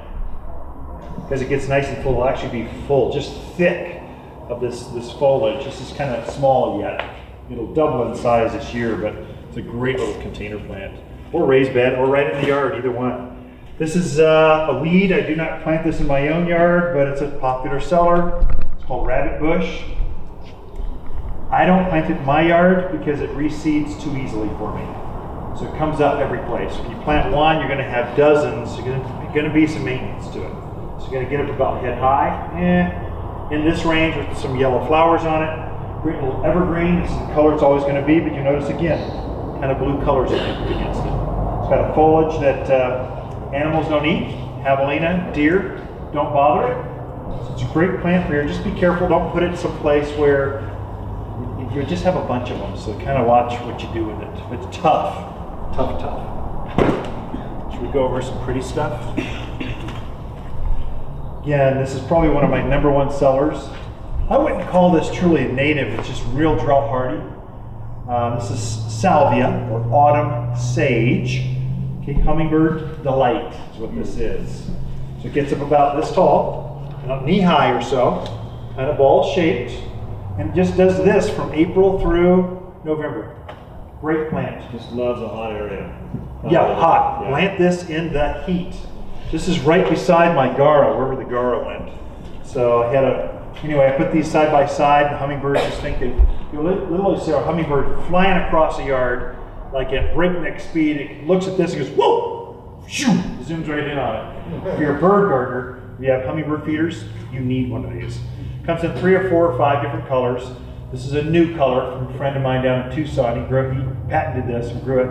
because it gets nice and full. It'll actually be full, just thick of this foliage. This is kind of small yet. It'll double in size this year, but it's a great little container plant. Or raised bed, or right in the yard, either one. This is a weed. I do not plant this in my own yard, but it's a popular seller. It's called rabbit bush. I don't plant it in my yard because it reseeds too easily for me. So it comes up every place. If you plant one, you're going to have dozens. You're going to be some maintenance to it. So you're going to get up about head high. In this range with some yellow flowers on it. Great little evergreen. This is the color it's always going to be, but you notice again, kind of blue colors against it. It's got a foliage that animals don't eat. Javelina, deer, don't bother it. So it's a great plant for here. Just be careful. Don't put it someplace where you just have a bunch of them. So kind of watch what you do with it. It's tough. Should we go over some pretty stuff? Again, this is probably one of my #1 sellers. I wouldn't call this truly a native. It's just real drought hardy. This is salvia, or autumn sage. Okay, hummingbird delight is what this is. So it gets up about this tall, knee high or so, kind of ball shaped, and just does this from April through November. Great plant. Just loves a hot area. Yeah, hot. Yeah. Plant this in the heat. This is right beside my Gara, wherever the Gara went. So I had anyway, I put these side by side, and hummingbirds just think you literally see a hummingbird flying across the yard, like at breakneck speed. It looks at this and goes, whoa! Shoo! Zooms right in on it. If you're a bird gardener, you have hummingbird feeders, you need one of these. Comes in 3 or 4 or 5 different colors. This is a new color from a friend of mine down in Tucson. He patented this and grew it.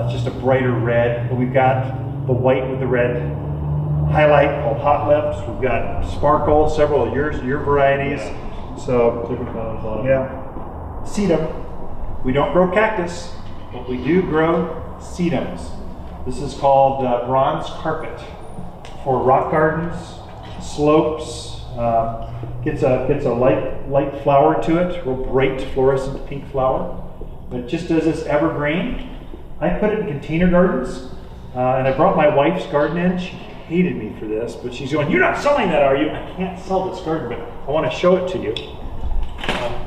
It's just a brighter red, but we've got the white with the red highlight called Hot Lips. We've got Sparkle, several of your varieties. So, Different colors, a lot of yeah. Sedum. We don't grow cactus, but we do grow sedums. This is called bronze carpet for rock gardens, slopes. Gets a light flower to it, real bright fluorescent pink flower. But it just does this evergreen. I put it in container gardens, and I brought my wife's garden in. She hated me for this, but she's going, "You're not selling that, are you?" I can't sell this garden, but I want to show it to you.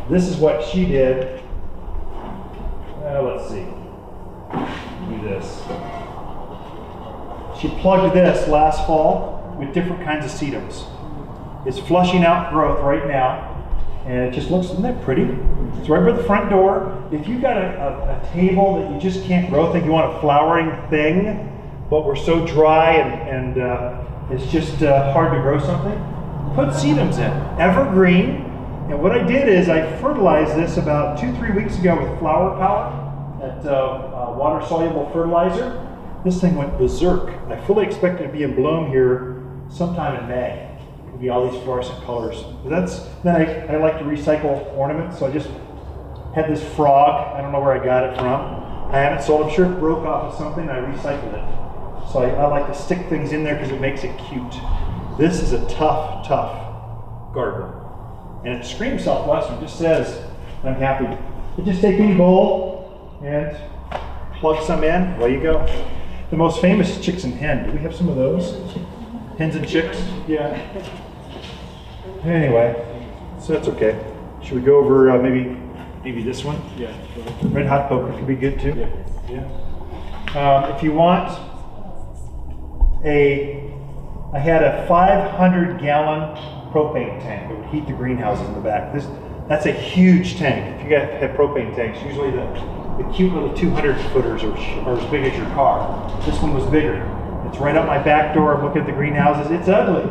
This is what she did. Let's see. Do this. She plugged this last fall with different kinds of sedums. It's flushing out growth right now, and it just looks, isn't that pretty? It's right by the front door. If you've got a table that you just can't grow, think you want a flowering thing, but we're so dry and it's just hard to grow something, put sedums in, evergreen. And what I did is I fertilized this about 2-3 weeks ago with flower power, that water-soluble fertilizer. This thing went berserk. I fully expect it to be in bloom here sometime in May. It'll be all these fluorescent colors. Then I like to recycle ornaments, so I just had this frog. I don't know where I got it from. I haven't sold. I'm sure it broke off of something. I recycled it. So I like to stick things in there because it makes it cute. This is a tough garden. And it screams Southwestern. It just says, "I'm happy." You just take any bowl and plug some in. Away you go. The most famous is chicks and hen. Do we have some of those? Hens and chicks? Yeah. Anyway, so that's okay. Should we go over maybe this one? Yeah. Red hot poker could be good too. Yeah. If you want I had a 500-gallon propane tank that would heat the greenhouses in the back. That's a huge tank. If you guys have propane tanks, usually the cute little 200-footers are as big as your car. This one was bigger. It's right up my back door. I'm looking at the greenhouses. It's ugly.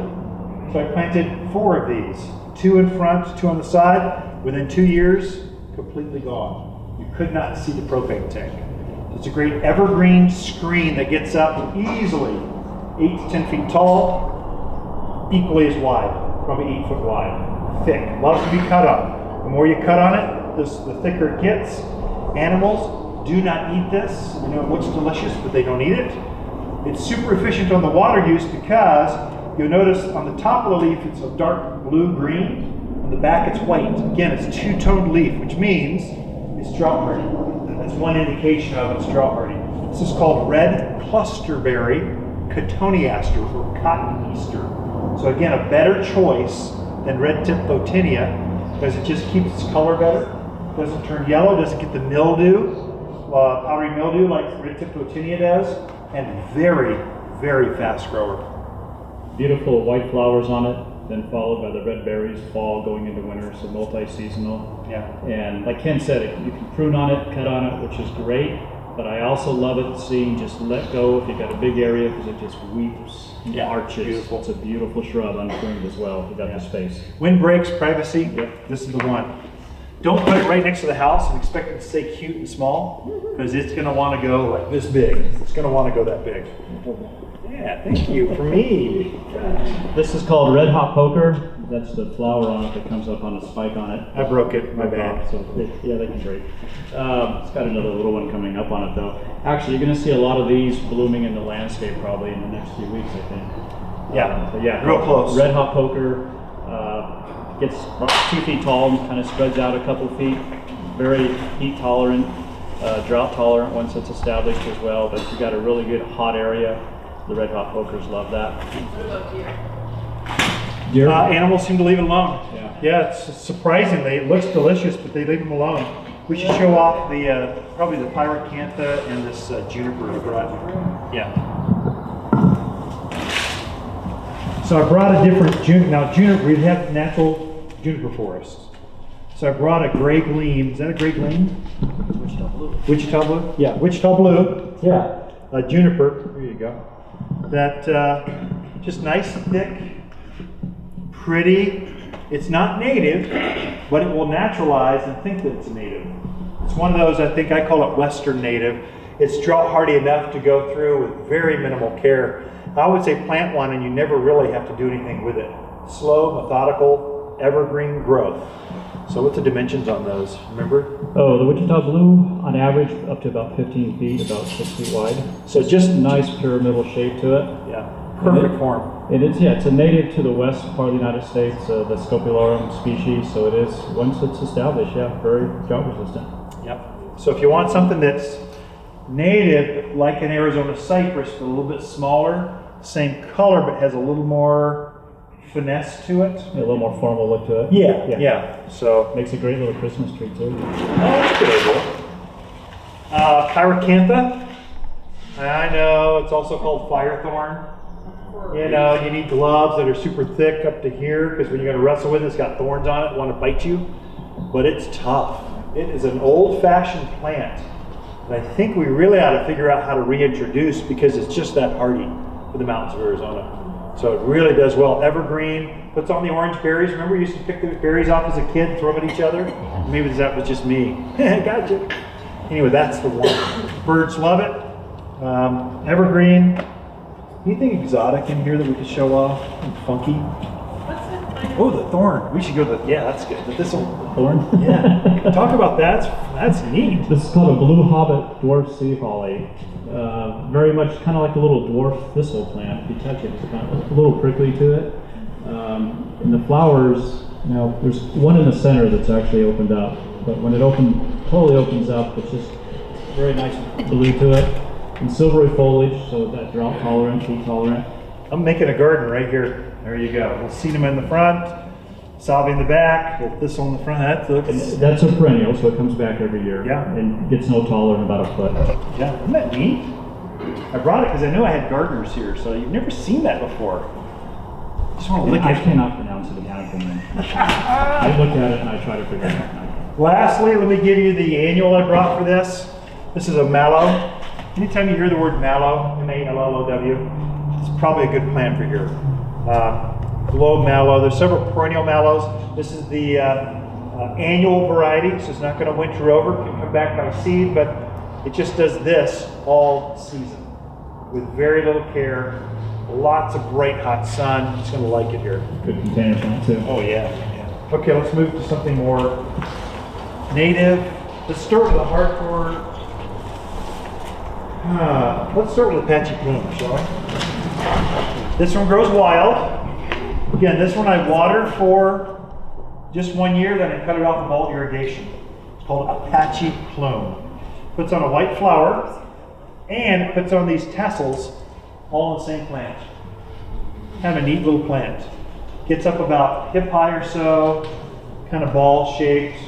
So I planted 4 of these. 2 in front, 2 on the side. Within 2 years, completely gone. You could not see the propane tank. It's a great evergreen screen that gets up easily 8 to 10 feet tall, equally as wide, probably 8 foot wide, thick. Loves to be cut on. The more you cut on it, the thicker it gets. Animals do not eat this. You know, it looks delicious, but they don't eat it. It's super efficient on the water use because you'll notice on the top of the leaf it's a dark blue-green. On the back it's white. Again, it's a 2-toned leaf, which means it's drought hardy. That's one indication of it's drought hardy. This is called red clusterberry cotoneaster or cotton Easter. So again, a better choice than red tip Botinia because it just keeps its color better. Doesn't turn yellow, doesn't get the mildew, powdery mildew like red tip Botinia does, and very, very fast grower. Beautiful white flowers on it, then followed by the red berries, fall going into winter, so multi-seasonal. Yeah. And like Ken said, you can prune on it, cut on it, which is great, but I also love it seeing just let go if you've got a big area because it just weeps and arches. Beautiful. It's a beautiful shrub unpruned as well if you've got the space. Wind breaks, privacy, this is the one. Don't put it right next to the house and expect it to stay cute and small because it's going to want to go like this big. It's going to want to go that big. Yeah, thank you for me. This is called red hot poker. That's the flower on it that comes up on a spike on it. I broke it, my bad. So they can break. It's got another little one coming up on it though. Actually, you're going to see a lot of these blooming in the landscape probably in the next few weeks, I think. Yeah, real close. Red hot poker gets about 2 feet tall and kind of spreads out a couple feet. Very heat tolerant, drought tolerant once it's established as well. But if you've got a really good hot area, the red hot pokers love that. What about deer? Deer? Animals seem to leave it alone. Yeah. It's surprisingly, it looks delicious, but they leave them alone. We should show off the probably the pyracantha and this juniper I brought. Yeah. So I brought a different juniper. Now juniper, we have natural juniper forests. So I brought a gray gleam. Is that a gray gleam? Wichita blue. Wichita blue? Yeah, Wichita blue. Yeah. Juniper. Here you go. That just nice, thick, pretty. It's not native, but it will naturalize and think that it's native. It's one of those, I think I call it Western native. It's drought hardy enough to go through with very minimal care. I would say plant one and you never really have to do anything with it. Slow, methodical, evergreen growth. So what's the dimensions on those, remember? Oh, the Wichita Blue, on average, up to about 15 feet, about 6 feet wide. So just, Nice pyramidal shape to it. yeah, perfect form. It's a native to the west part of the United States, the Scopulorum species, so it is, once it's established, very drought resistant. Yep. So if you want something that's native, like an Arizona cypress, but a little bit smaller, same color, but has a little more finesse to it. A little more formal look to it. Yeah. So, Makes a great little Christmas tree too. that's a good idea. Pyracantha. I know, it's also called firethorn. You know, you need gloves that are super thick up to here, because when you're going to wrestle with it, it's got thorns on it, want to bite you. But it's tough. It is an old-fashioned plant. And I think we really ought to figure out how to reintroduce, because it's just that hardy for the mountains of Arizona. So it really does well. Evergreen, puts on the orange berries. Remember you used to pick the berries off as a kid and throw them at each other? Maybe that was just me. Gotcha. Anyway, that's the one. Birds love it. Evergreen. Anything exotic in here that we could show off? And funky? What's that kind of? Oh, the thorn. We should go to the, yeah, that's good. The thistle. Thorn? Yeah. Talk about that. That's neat. This is called a blue hobbit dwarf sea holly. Very much kind of like a little dwarf thistle plant. If you touch it, it's kind of a little prickly to it. And the flowers, now there's one in the center that's actually opened up, but when it totally opens up, it's just very nice blue to it. And silvery foliage, so that drought tolerant, heat tolerant. I'm making a garden right here. There you go. We'll sedum in the front, salvia in the back, little thistle in the front. That looks, And that's a perennial, so it comes back every year. Yeah. And gets no taller than about a foot. yeah, isn't that neat? I brought it because I knew I had gardeners here, so you've never seen that before. Just want to lick I it. cannot pronounce it in my opinion. I look at it and I try to figure it out. Lastly, let me give you the annual I brought for this. This is a mallow. Anytime you hear the word mallow, M-A-L-L-O-W, it's probably a good plant for here. Globe mallow. There's several perennial mallows. This is the annual variety, so it's not going to winter over. It can come back by seed, but it just does this all season with very little care. Lots of bright, hot sun. It's going to like it here. Good container plant too. Oh yeah. Okay, let's move to something more native. Let's start with the hardcore. Let's start with Apache plume, shall we? This one grows wild. Again, this one I water for just 1 year, then I cut it off of all irrigation. It's called Apache plume. Puts on a white flower, and it puts on these tassels all in the same plant. Kind of a neat little plant. Gets up about hip high or so, kind of ball shaped,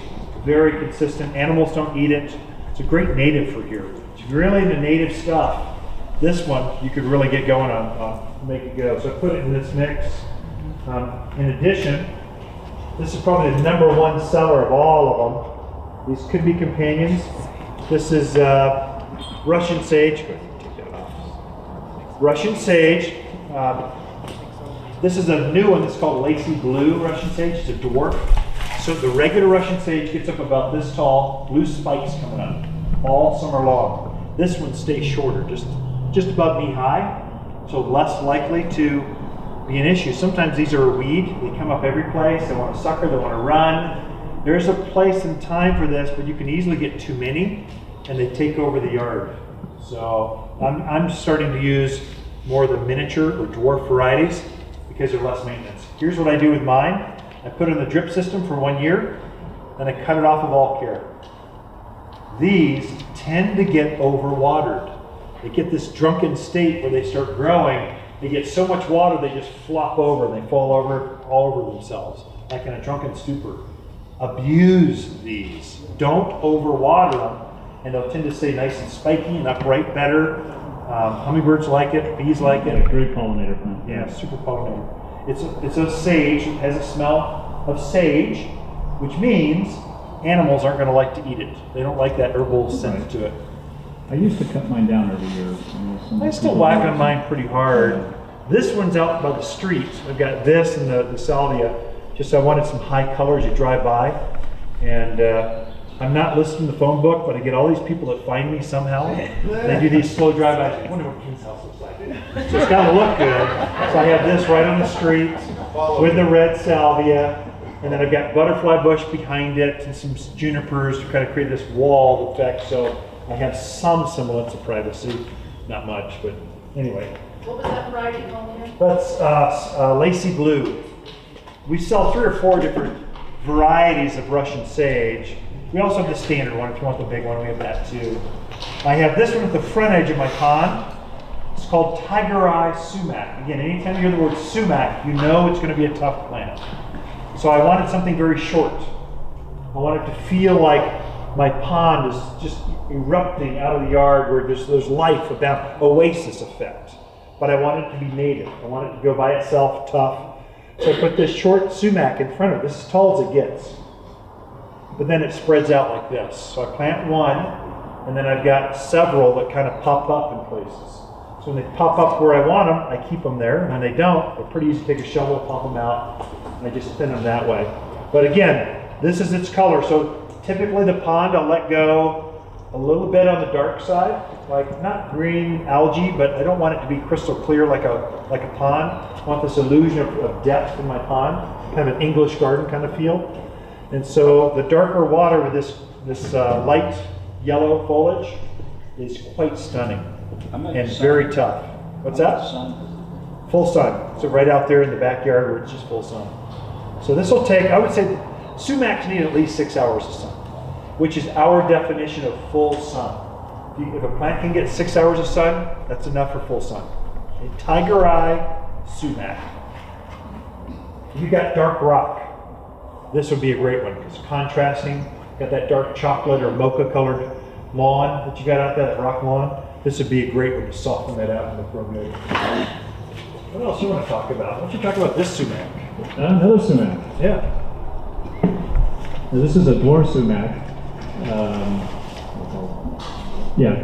very consistent. Animals don't eat it. It's a great native for here. If you're really into native stuff, this one you could really get going on, make it go. So I put it in this mix. In addition, this is probably the #1 seller of all of them. These could be companions. This is Russian sage. Go ahead and take that off. Russian sage. This is a new one that's called Lacy Blue Russian sage. It's a dwarf. So the regular Russian sage gets up about this tall, blue spikes coming up all summer long. This one stays shorter, just above knee high, so less likely to be an issue. Sometimes these are a weed. They come up every place. They want to sucker. They want to run. There's a place and time for this, but you can easily get too many, and they take over the yard. So I'm starting to use more of the miniature or dwarf varieties because they're less maintenance. Here's what I do with mine. I put it in the drip system for 1 year, then I cut it off of all care. These tend to get overwatered. They get this drunken state where they start growing. They get so much water they just flop over and they fall over all over themselves, like in a drunken stupor. Abuse these. Don't overwater them, and they'll tend to stay nice and spiky and upright better. Hummingbirds like it, bees like it. Great pollinator plant. Yeah, super pollinator. It's a sage. It has a smell of sage, which means animals aren't going to like to eat it. They don't like that herbal scent to it. I used to cut mine down every year. I still whack on mine pretty hard. This one's out by the street. I've got this and the salvia. Just I wanted some high colors you drive by. And I'm not listed in the phone book, but I get all these people that find me somehow. They do these slow drive-bys. I wonder what Ken's house looks like. So it's got to look good. So I have this right on the street with the red salvia. And then I've got butterfly bush behind it and some junipers to kind of create this wall effect. So I have some semblance of privacy. Not much, but anyway. What was that variety called again? That's lacy blue. We sell 3 or 4 different varieties of Russian sage. We also have the standard one. If you want the big one, we have that too. I have this one at the front edge of my pond. It's called tiger eye sumac. Again, anytime you hear the word sumac, you know it's going to be a tough plant. So I wanted something very short. I wanted to feel like my pond is just erupting out of the yard where there's life, about oasis effect. But I want it to be native. I want it to go by itself, tough. So I put this short sumac in front of it. This is as tall as it gets. But then it spreads out like this. So I plant one, and then I've got several that kind of pop up in places. So when they pop up where I want them, I keep them there. And when they don't, they're pretty easy to take a shovel, pop them out, and I just thin them that way. But again, this is its color. So typically the pond, I'll let go a little bit on the dark side, like not green algae, but I don't want it to be crystal clear like a pond. I want this illusion of depth in my pond, kind of an English garden kind of feel. And so the darker water with this light yellow foliage is quite stunning and very tough. What's that? Full sun. So right out there in the backyard where it's just full sun. So this will take, I would say, sumacs need at least 6 hours of sun, which is our definition of full sun. If a plant can get 6 hours of sun, that's enough for full sun. A tiger eye sumac. If you got dark rock, this would be a great one because contrasting, got that dark chocolate or mocha colored lawn that you got out there, that rock lawn. This would be a great one to soften that out and look real good. What else do you want to talk about? Why don't you talk about this sumac? Another sumac. Yeah. Now, this is a dwarf sumac.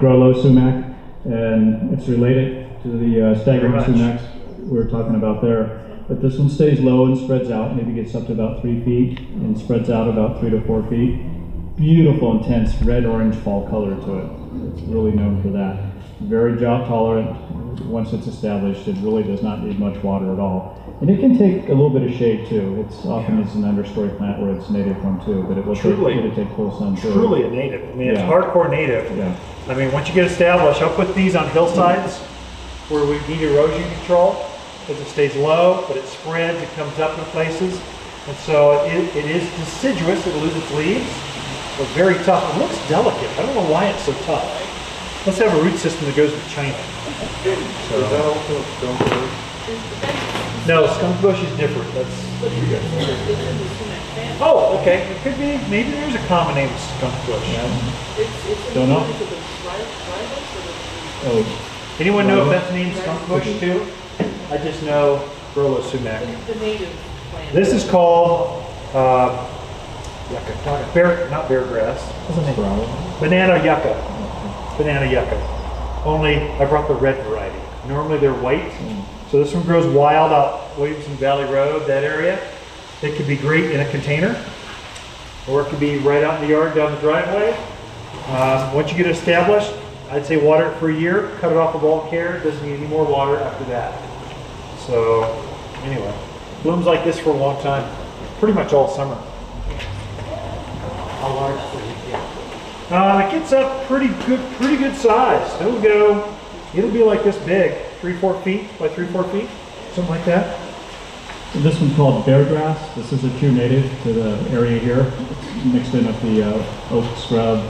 Grow low sumac, and it's related to the staggering sumacs we were talking about there. But this one stays low and spreads out, maybe gets up to about 3 feet and spreads out about 3 to 4 feet. Beautiful, intense red-orange fall color to it. It's really known for that. Very drought tolerant. Once it's established, it really does not need much water at all. And it can take a little bit of shade too. It's often it's an understory plant where it's native from too, but it will take full sun too. Truly a native. I mean, it's Yeah. hardcore native. Yeah. I mean, once you get established, I'll put these on hillsides where we need erosion control because it stays low, but it spreads, it comes up in places. And so it is deciduous, it'll lose its leaves, but very tough. It looks delicate. I don't know why it's so tough. Let's have a root system that goes with China. No, skunk bush is different. Oh, okay. It could be. Maybe there's a common name of skunk bush. Don't know. Oh, Anyone know if that's named skunk bush too? I just know Burlo sumac. The native plant. This is called yucca. Not bear grass. What's the name? Banana yucca. Banana yucca. Only I brought the red variety. Normally they're white. So this one grows wild out Williamson Valley Road, that area. It could be great in a container, or it could be right out in the yard down the driveway. Once you get established, I'd say water it for a year, cut it off of all care, doesn't need any more water after that. So anyway, blooms like this for a long time, pretty much all summer. How large does it get? It gets up pretty good size. It'll be like this big, 3-4 feet by 3-4 feet, something like that. so this one's called bear grass. This is a true native to the area here. It's mixed in with the oak scrub,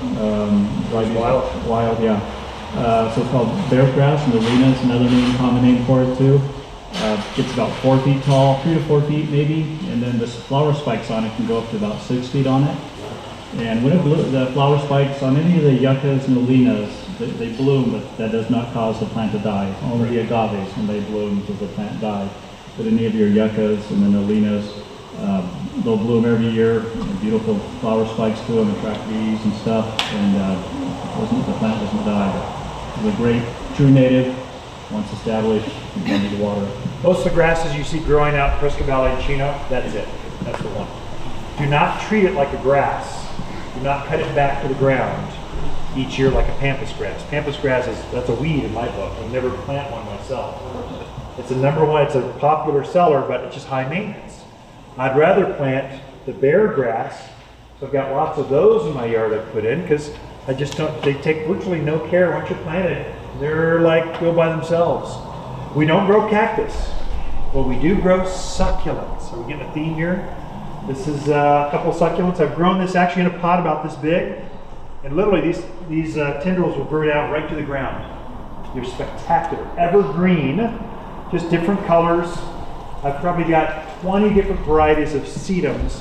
wild, yeah. So it's called bear grass, and the Lena is another common name for it too. Gets about 4 feet tall, 3 to 4 feet maybe, and then the flower spikes on it can go up to about 6 feet on it. And when the flower spikes on any of the yuccas and the Lenas, they bloom, but that does not cause the plant to die. Only the agaves, when they bloom, does the plant die. But any of your yuccas and then the Lenas, they'll bloom every year. Beautiful flower spikes to them, attract bees and stuff, and the plant doesn't die. It's a great true native. Once established, you don't need water. Most of the grasses you see growing out in Prescott Valley and Chino, that's it. That's the one. Do not treat it like a grass. Do not cut it back to the ground each year like a pampas grass. Pampas grass that's a weed in my book. I'll never plant one myself. It's a number one, it's a popular seller, but it's just high maintenance. I'd rather plant the bare grass. So I've got lots of those in my yard I've put in because I just don't, they take virtually no care once you're planted. They're like, go by themselves. We don't grow cactus, but we do grow succulents. Are we getting a theme here? This is a couple of succulents. I've grown this actually in a pot about this big. And literally these tendrils will burn out right to the ground. They're spectacular. Evergreen, just different colors. I've probably got 20 different varieties of sedums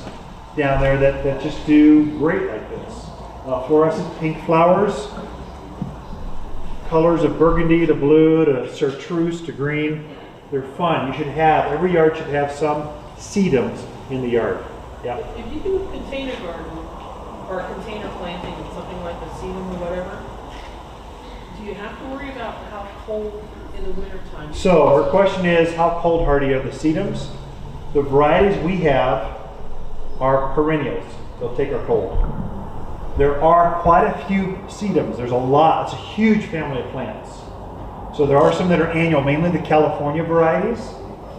down there that just do great like this. Fluorescent pink flowers, colors of burgundy to blue to chartreuse to green. They're fun. Every yard should have some sedums in the yard. Yeah. If you do a container garden or a container planting and something like a sedum or whatever, do you have to worry about how cold in the wintertime? So our question is, how cold hardy are the sedums? The varieties we have are perennials. They'll take our cold. There are quite a few sedums. There's a lot. It's a huge family of plants. So there are some that are annual, mainly the California varieties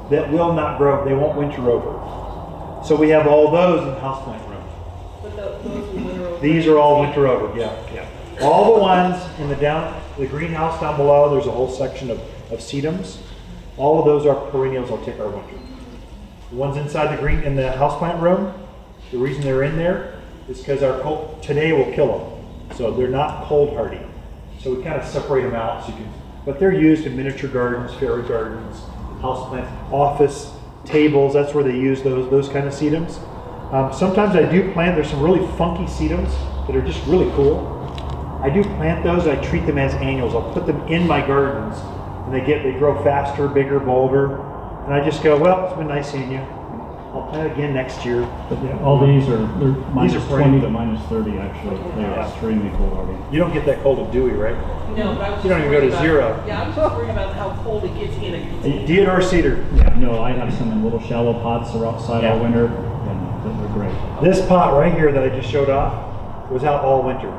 that will not grow. They won't winter over. So we have all those in the houseplant room. But those will winter over. These are all winter over. Yeah. All the ones in the greenhouse down below. There's a whole section of sedums. All of those are perennials. They'll take our winter. The ones inside in the houseplant room. The reason they're in there is because our cold today will kill them. So they're not cold hardy. So we kind of separate them out but they're used in miniature gardens, fairy gardens, houseplants, office tables. That's where they use those kind of sedums. Sometimes I do plant, there's some really funky sedums that are just really cool. I do plant those, I treat them as annuals. I'll put them in my gardens and they grow faster, bigger, bolder. And I just go, well, it's been nice seeing you. I'll plant again next year. But yeah, all these are minus are 20 to minus 30 actually. They're extremely cold hardy. You don't get that cold and dewy, right? No, but I was You don't just even go to worried about- zero. Yeah, I was just worried about how cold it gets in a container. Deodar cedar. Yeah, no, I have some in little shallow pots that are outside all winter, and they're great. This pot right here that I just showed off was out all winter.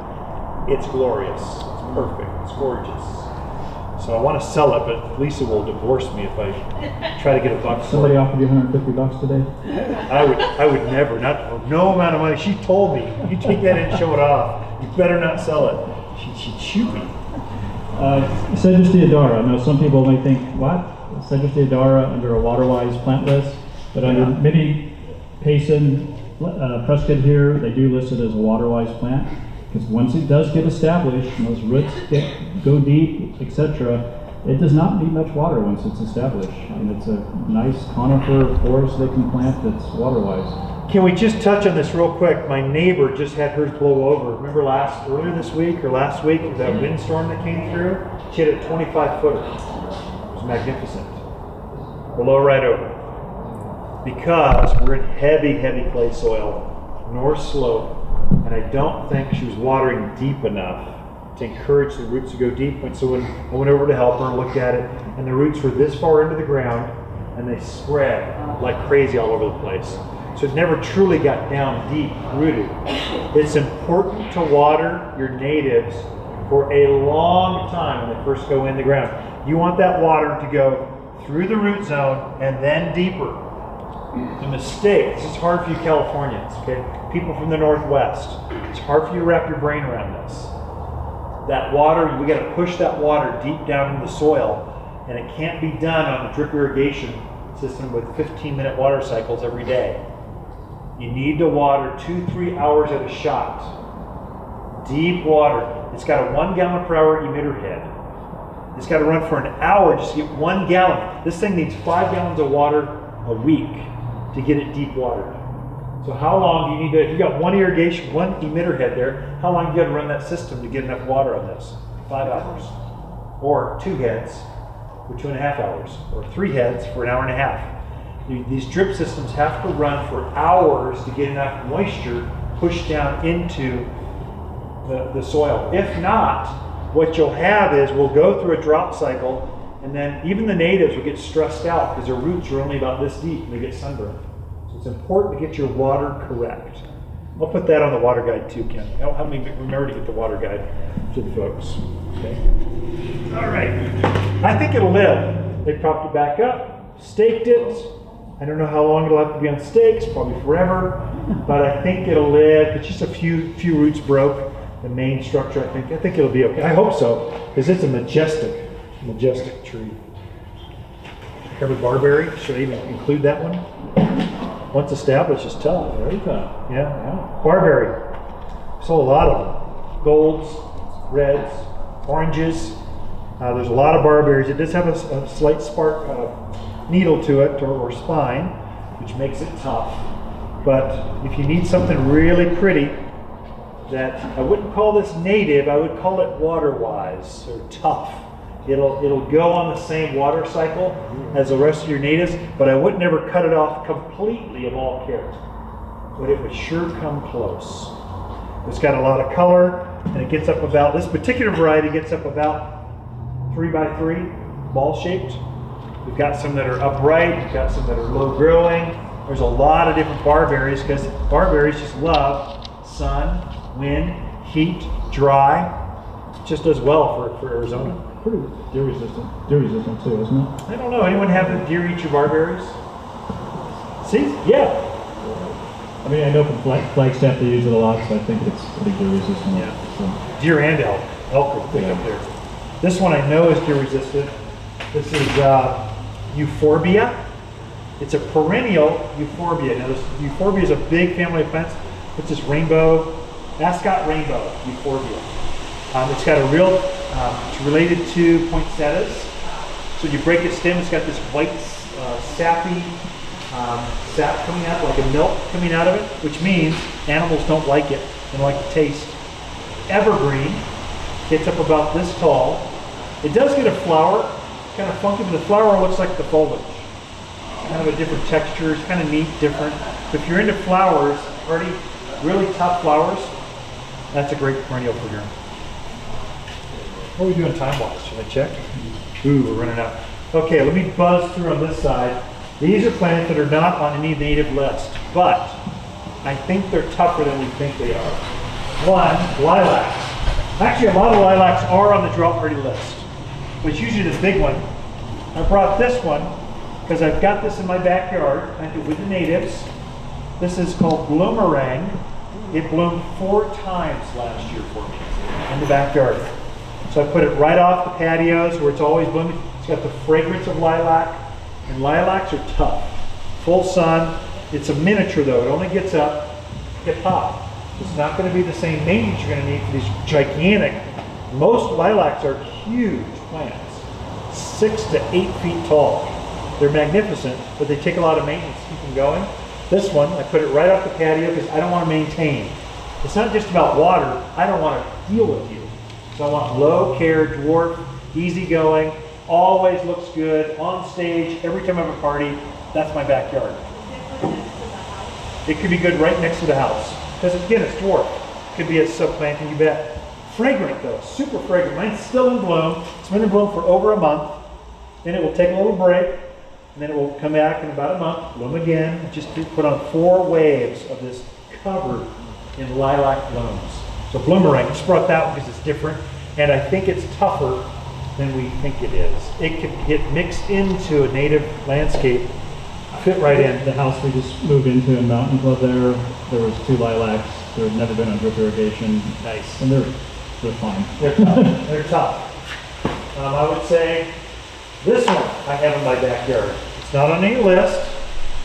It's glorious. It's perfect. It's gorgeous. So I want to sell it, but Lisa will divorce me if I try to get a buck for Somebody it. offered you $150 today? I would never, not for no amount of money. She told me, you take that and show it off. You better not sell it. She'd shoot me. Cedrus deodara. Now, some people may think, what? Cedrus deodara under a water-wise plant list, but under many Payson, Prescott here, they do list it as a water-wise plant. Because once it does get established, and those roots go deep, etc., it does not need much water once it's established. And it's a nice conifer forest they can plant that's water-wise. Can we just touch on this real quick? My neighbor just had hers blow over. Remember earlier this week or last week, that windstorm that came through? She had a 25-footer. It was magnificent. Blow right over. Because we're in heavy, heavy clay soil, north slope, and I don't think she was watering deep enough to encourage the roots to go deep. And so when I went over to help her, looked at it, and the roots were this far into the ground, and they spread like crazy all over the place. So it never truly got down deep, rooted. It's important to water your natives for a long time when they first go in the ground. You want that water to go through the root zone and then deeper. The mistake, this is hard for you Californians, okay? People from the Northwest. It's hard for you to wrap your brain around this. That water, we gotta push that water deep down into the soil, and it can't be done on a drip irrigation system with 15-minute water cycles every day. You need to water 2-3 hours at a shot. Deep water. It's got a 1 gallon per hour emitter head. It's got to run for an hour just to get 1 gallon. This thing needs 5 gallons of water a week to get it deep watered. So how long do you need to, if you got one emitter head there, how long do you got to run that system to get enough water on this? 5 hours. Or 2 heads for 2.5 hours. Or 3 heads for an hour and a half. These drip systems have to run for hours to get enough moisture pushed down into the soil. If not, what you'll have is we'll go through a drought cycle, and then even the natives will get stressed out because their roots are only about this deep and they get sunburned. So it's important to get your water correct. I'll put that on the water guide too, Ken. Help me remember to get the water guide to the folks. Okay. All right. I think it'll live. They propped it back up, staked it. I don't know how long it'll have to be on stakes, probably forever, but I think it'll live. It's just a few roots broke. The main structure, I think it'll be okay. I hope so, because it's a majestic tree. Covered barberry, should I even include that one? Once established, it's tough. Very tough. Yeah. Barberry. Saw a lot of them. Golds, reds, oranges. There's a lot of barberries. It does have a slight spark needle to it or spine, which makes it tough. But if you need something really pretty, that I wouldn't call this native, I would call it water-wise or tough. It'll go on the same water cycle as the rest of your natives, but I would never cut it off completely of all care. But it would sure come close. It's got a lot of color, and it gets up about, this particular variety gets up about 3 by 3, ball-shaped. We've got some that are upright, we've got some that are low-growing. There's a lot of different barberries, because barberries just love sun, wind, heat, dry. It just does well for Arizona. Pretty deer resistant too, isn't it? I don't know. Anyone have the deer eat your barberries? See? Yeah. I mean, I know from Flagstaff they use it a lot, so I think it's pretty deer resistant. Yeah. So. Deer and elk. Elk are big up there. This one I know is deer resistant. This is euphorbia. It's a perennial euphorbia. Now, this euphorbia is a big family of plants. It's this rainbow, ascot rainbow euphorbia. It's got a real, it's related to poinsettias. So you break its stem, it's got this white, sappy sap coming out, like a milk coming out of it, which means animals don't like it, they don't like the taste. Evergreen gets up about this tall. It does get a flower, kind of funky, but the flower looks like the foliage. Kind of a different texture, it's kind of neat, different. But if you're into flowers, already really tough flowers, that's a great perennial for here. What are we doing time-wise? Should I check? Ooh, we're running out. Okay, let me buzz through on this side. These are plants that are not on any native list, but I think they're tougher than we think they are. One, lilacs. Actually, a lot of lilacs are on the drought-ready list, but it's usually the big one. I brought this one because I've got this in my backyard. I do with the natives. This is called bloomerang. It bloomed 4 times last year for me in the backyard. So I put it right off the patios where it's always blooming. It's got the fragrance of lilac, and lilacs are tough. Full sun. It's a miniature though. It only gets up hip hop. It's not going to be the same maintenance you're going to need for these gigantic. Most lilacs are huge plants, 6 to 8 feet tall. They're magnificent, but they take a lot of maintenance to keep them going. This one, I put it right off the patio because I don't want to maintain. It's not just about water. I don't want to deal with you. So I want low care, dwarf, easy going, always looks good, on stage, every time I have a party. That's my backyard. It could be good right next to the house. Because again, it's dwarf. It could be a subplanting, you bet. Fragrant though, super fragrant. Mine's still in bloom. It's been in bloom for over a month. Then it will take a little break, and then it will come back in about a month, bloom again. Just put on 4 waves of this covered in lilac blooms. So bloomerang, just brought that one because it's different, and I think it's tougher than we think it is. It could get mixed into a native landscape, fit right in. The house we just moved into in Mountain Club there was 2 lilacs. There had never been on drip irrigation. Nice. And they're fine. They're tough. They're tough. I would say this one I have in my backyard. It's not on any list.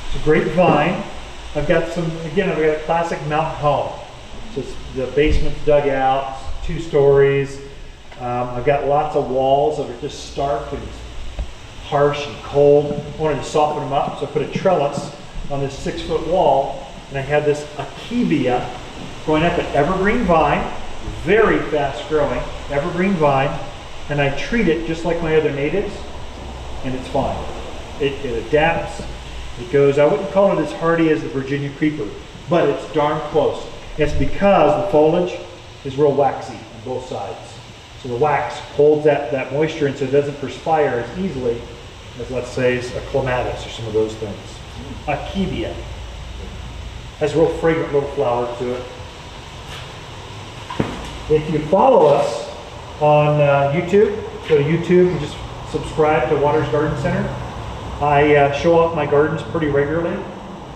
It's a great vine. I've got a classic mountain home. Just the basement's dug out, 2 stories. I've got lots of walls that are just stark and harsh and cold. I wanted to soften them up, so I put a trellis on this 6-foot wall, and I had this akebia going up an evergreen vine, very fast growing, evergreen vine, and I treat it just like my other natives, and it's fine. It adapts, it goes, I wouldn't call it as hardy as the Virginia creeper, but it's darn close. It's because the foliage is real waxy on both sides. So the wax holds that moisture and so it doesn't perspire as easily as, let's say, a clematis or some of those things. Akebia. Has real fragrant little flowers to it. If you follow us on YouTube, go to YouTube and just subscribe to Waters Garden Center. I show off my gardens pretty regularly.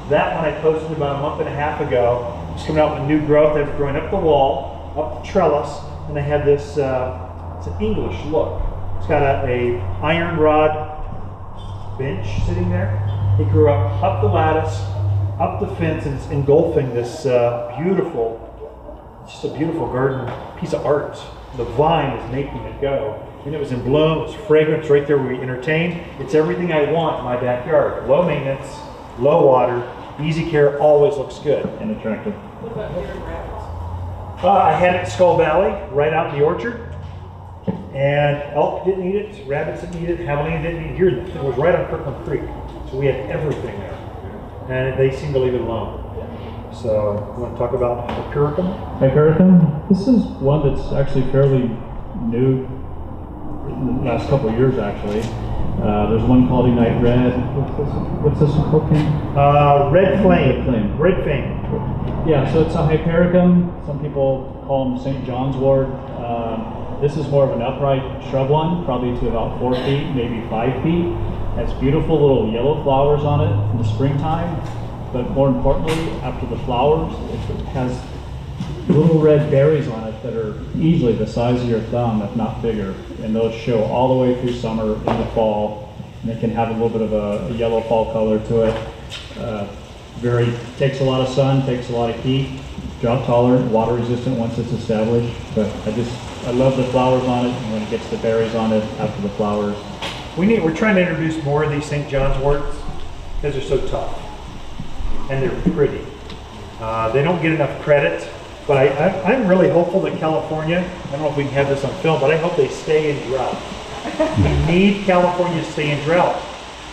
That one I posted about a month and a half ago. It's coming out with new growth. They've grown up the wall, up the trellis, and they have this, it's an English look. It's got a iron rod bench sitting there. It grew up the lattice, up the fence, and it's engulfing this beautiful, just a beautiful garden piece of art. The vine is making it go. And it was in bloom, it was fragrant, it's right there where we entertained. It's everything I want in my backyard. Low maintenance, low water, easy care, always looks good. And attractive. What about deer and rabbits? I had it in Skull Valley, right out in the orchard. And elk didn't eat it, rabbits didn't eat it, javelina didn't eat it. Here, it was right on Kirkland Creek. So we had everything there. And they seemed to leave it alone. So, you want to talk about Hypericum? Hypericum, this is one that's actually fairly new in the last couple of years, actually. There's one called Ignite Red. What's this one called, Ken? Red Flame. Red Flame. Red Flame. Yeah, so it's a Hypericum. Some people call them St. John's wort. This is more of an upright shrub one, probably to about 4 feet, maybe 5 feet. Has beautiful little yellow flowers on it in the springtime, but more importantly, after the flowers, it has little red berries on it that are easily the size of your thumb, if not bigger, and those show all the way through summer in the fall, and it can have a little bit of a yellow fall color to it. Takes a lot of sun, takes a lot of heat, drought tolerant, water resistant once it's established, but I love the flowers on it, and when it gets the berries on it after the flowers. We're trying to introduce more of these St. John's worts because they're so tough and they're pretty. They don't get enough credit, but I'm really hopeful that California, I don't know if we can have this on film, but I hope they stay in drought. We need California to stay in drought.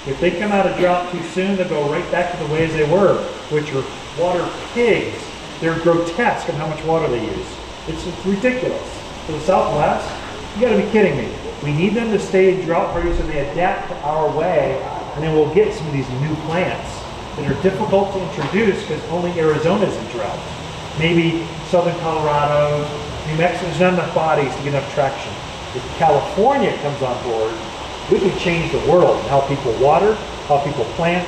If they come out of drought too soon, they'll go right back to the ways they were, which were water pigs. They're grotesque in how much water they use. It's ridiculous. For the Southwest, you gotta be kidding me. We need them to stay in drought free so they adapt to our way, and then we'll get some of these new plants that are difficult to introduce because only Arizona's in drought. Maybe southern Colorado, New Mexico, there's not enough bodies to get enough traction. If California comes on board, we can change the world, how people water, how people plant.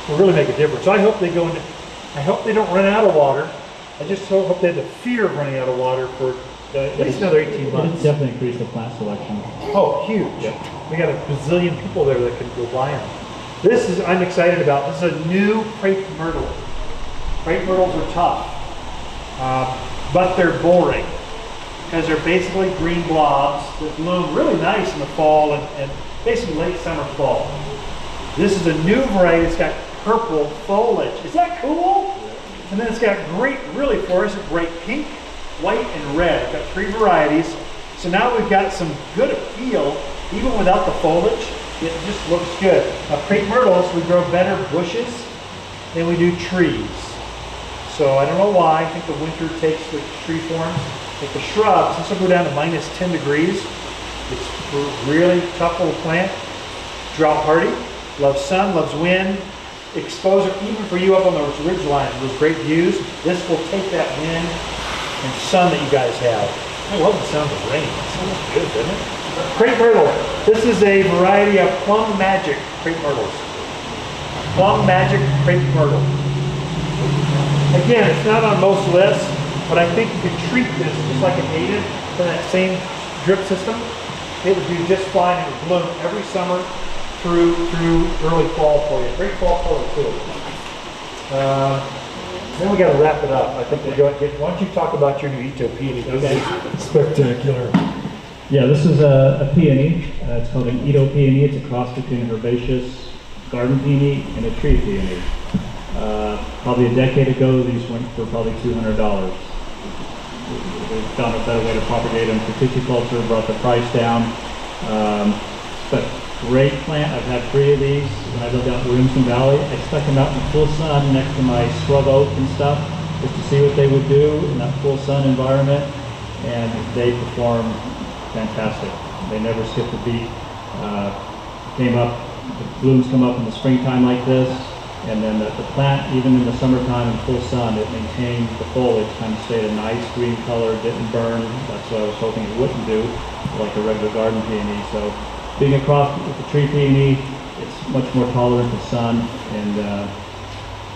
We'll really make a difference. So I hope they don't run out of water. I just hope they have the fear of running out of water for at least another 18 months. It's definitely increased the plant selection. Oh, huge. We got a bazillion people there that can go buy them. I'm excited about. This is a new crepe myrtle. Crepe myrtles are tough, but they're boring because they're basically green blobs that bloom really nice in the fall and basically late summer, fall. This is a new variety. It's got purple foliage. Is that cool? And then it's got great, really fluorescent bright pink, white, and red. I've got 3 varieties. So now we've got some good appeal, even without the foliage. It just looks good. Now, crepe myrtles, we grow better bushes than we do trees. So I don't know why. I think the winter takes the tree forms. Like the shrubs, this will go down to minus 10 degrees. It's a really tough little plant. Drought hardy, loves sun, loves wind. Exposure, even for you up on those ridge lines, those great views, this will take that wind and sun that you guys have. I love the sound of rain. It sounds good, doesn't it? Crepe myrtle. This is a variety of Plum Magic crepe myrtles. Plum Magic crepe myrtle. Again, it's not on most lists, but I think you could treat this just like a native from that same drip system. It would do just fine. It would bloom every summer through early fall for you. Great fall color too. Then we got to wrap it up. I think we're going to get. Why don't you talk about your new Ito peony? Spectacular. Yeah, this is a peony. It's called an Ito peony. It's a cross between a herbaceous garden peony and a tree peony. Probably a decade ago, these went for probably $200. We found a better way to propagate them for tissue culture, brought the price down. But great plant. I've had 3 of these when I lived out in Williamson Valley. I stuck them out in the full sun next to my scrub oak and stuff just to see what they would do in that full sun environment, and they perform fantastic. They never skipped a beat. The blooms come up in the springtime like this. And then the plant, even in the summertime in full sun, it maintained the foliage, kind of stayed a nice green color, didn't burn. That's what I was hoping it wouldn't do, like a regular garden peony. So being across with the tree peony, it's much more tolerant to sun and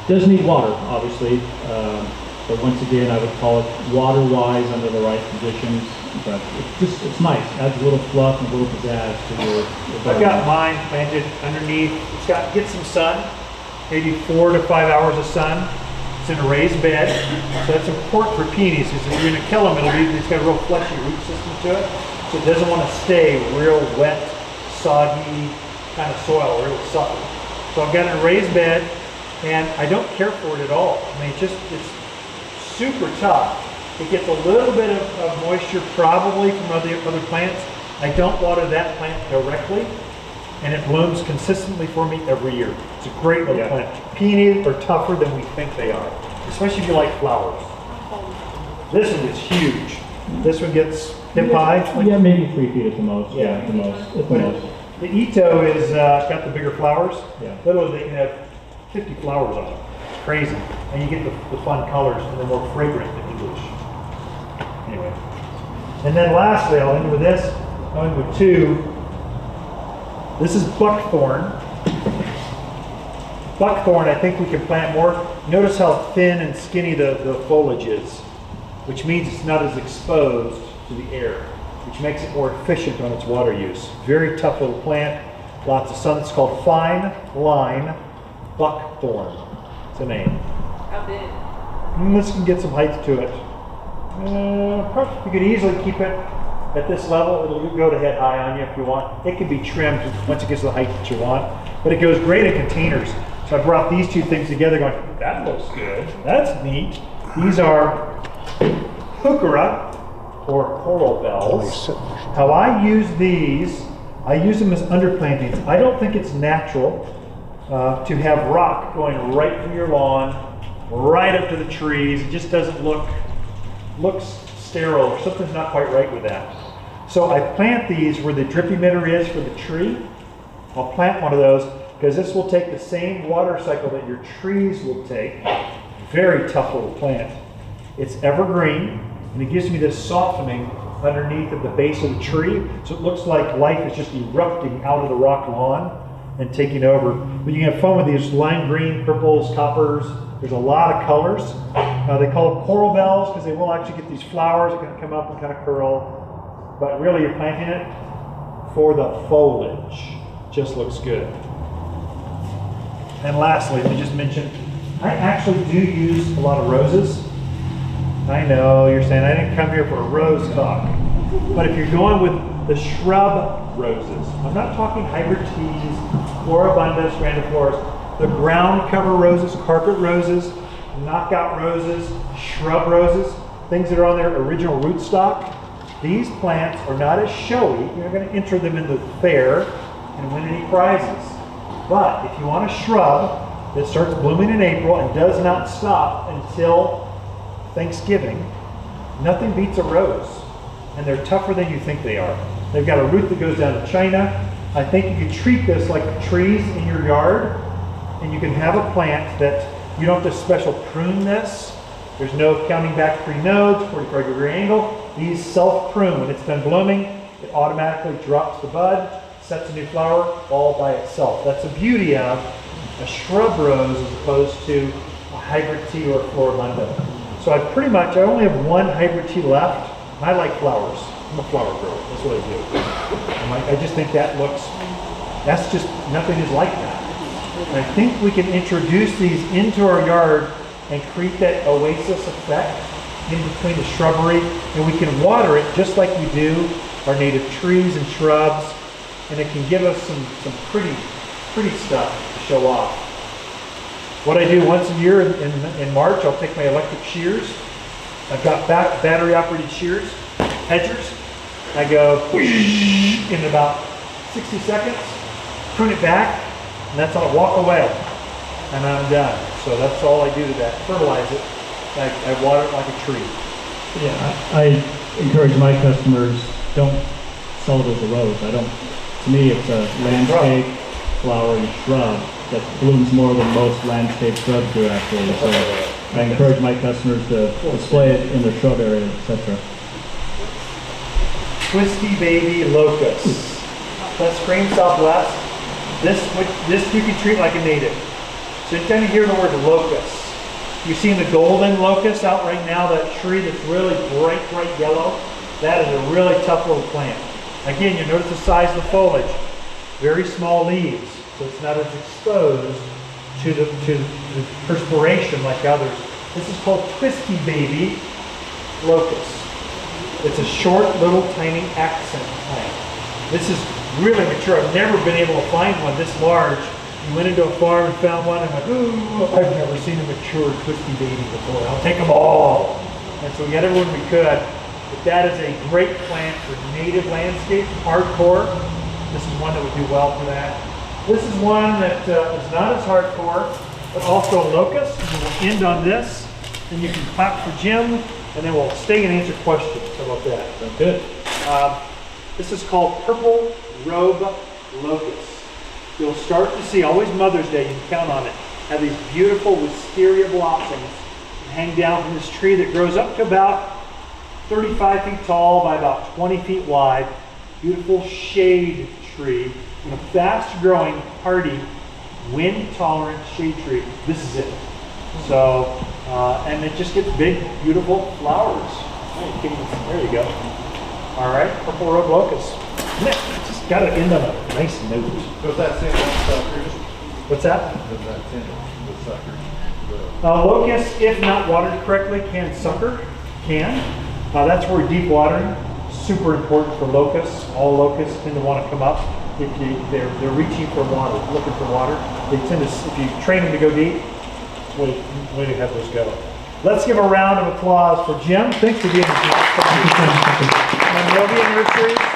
does need water, obviously. But once again, I would call it water-wise under the right conditions. But it's nice. Adds a little fluff and a little pizzazz to your I've garden. got mine planted underneath. It's got, get some sun, maybe 4 to 5 hours of sun. It's in a raised bed. So that's important for peonies because if you're gonna kill them, it's got a real fleshy root system to it. So it doesn't want to stay real wet, soggy kind of soil or it'll suffer. So I've got it in a raised bed and I don't care for it at all. I mean, it's super tough. It gets a little bit of moisture probably from other plants. I don't water that plant directly, and it blooms consistently for me every year. It's a great little plant. Peonies are tougher than we think they are, especially if you like flowers. This one is huge. This one gets hip high. Yeah, maybe 3 feet at the most. Yeah, at the most. At the most. The Ito is got the bigger flowers. Yeah. Literally, they can have 50 flowers on it. It's crazy. And you get the fun colors, and they're more fragrant than English. Anyway. And then lastly, I'll end with this. I'll end with 2. This is buckthorn. Buckthorn, I think we can plant more. Notice how thin and skinny the foliage is, which means it's not as exposed to the air, which makes it more efficient on its water use. Very tough little plant, lots of sun. It's called fine line buckthorn. It's a name. How big? This can get some height to it. You could easily keep it at this level. It'll go to head high on you if you want. It can be trimmed once it gets to the height that you want, but it goes great in containers. So I brought these 2 things together going, that looks good. That's neat. These are heuchera or coral bells. How I use these, I use them as underplantings. I don't think it's natural to have rock going right from your lawn, right up to the trees. It just doesn't looks sterile or something's not quite right with that. So I plant these where the drip emitter is for the tree. I'll plant one of those because this will take the same water cycle that your trees will take. Very tough little plant. It's evergreen and it gives me this softening underneath at the base of the tree. So it looks like life is just erupting out of the rock lawn and taking over. But you can have fun with these lime green, purples, coppers. There's a lot of colors. They call them coral bells because they will actually get these flowers that can come up and kind of curl. But really you're planting it for the foliage. Just looks good. And lastly, let me just mention, I actually do use a lot of roses. I know, you're saying I didn't come here for a rose talk. But if you're going with the shrub roses, I'm not talking hybrid teas, Floribundas, grandifloras, the ground cover roses, carpet roses, knockout roses, shrub roses, things that are on their original rootstock. These plants are not as showy. You're not going to enter them in the fair and win any prizes. But if you want a shrub that starts blooming in April and does not stop until Thanksgiving, nothing beats a rose. And they're tougher than you think they are. They've got a root that goes down to China. I think you could treat this like trees in your yard, and you can have a plant that you don't have to special prune this. There's no counting back 3 nodes, 45-degree angle. These self-prune. When it's done blooming, it automatically drops the bud, sets a new flower all by itself. That's the beauty of a shrub rose as opposed to a hybrid tea or a floribunda. So I only have 1 hybrid tea left. I like flowers. I'm a flower grower. That's what I do. I just think that's just, nothing is like that. And I think we can introduce these into our yard and create that oasis effect in between the shrubbery, and we can water it just like we do our native trees and shrubs, and it can give us some pretty stuff to show off. What I do once a year in March, I'll take my electric shears. I've got battery operated shears, hedgers. I go in about 60 seconds, prune it back, and that's all. Walk away, and I'm done. So that's all I do to that. Fertilize it. I water it like a tree. Yeah, I encourage my customers, don't sell it as a rose. To me, it's a landscape flowering shrub that blooms more than most landscape shrubs do actually. So I encourage my customers to display it in their shrub area, etc. Twisty baby locust. That's Green Southwest. This you can treat like a native. So anytime you hear the word locust, you've seen the golden locust out right now, that tree that's really bright yellow. That is a really tough little plant. Again, you notice the size of the foliage. Very small leaves, so it's not as exposed to the perspiration like others. This is called twisty baby locust. It's a short, little, tiny accent plant. This is really mature. I've never been able to find one this large. You went into a farm and found one and went, ooh, I've never seen a mature twisty baby before. I'll take them all. And so we got everyone we could. But that is a great plant for native landscape, hardcore. This is one that would do well for that. This is one that is not as hardcore, but also a locust. And we'll end on this. Then you can clap for Jim, and then we'll stay and answer questions. How about that? Sounds good. This is called purple robe locust. You'll start to see, always Mother's Day, you can count on it, have these beautiful wisteria blossoms that hang down from this tree that grows up to about 35 feet tall by about 20 feet wide. Beautiful shade tree, and a fast growing, hardy, wind tolerant shade tree. This is it. So, and it just gets big, beautiful flowers. There you go. All right, purple robe locust. Just got to end on a nice note. Does that say on suckers? What's that? Does that say the suckers? Locust, if not watered correctly, can sucker. That's where deep watering, super important for locusts. All locusts tend to want to come up if they're reaching for water, looking for water. They tend to, if you train them to go deep, way to have those go. Let's give a round of applause for Jim. Thanks for being here. Monrovia Nursery.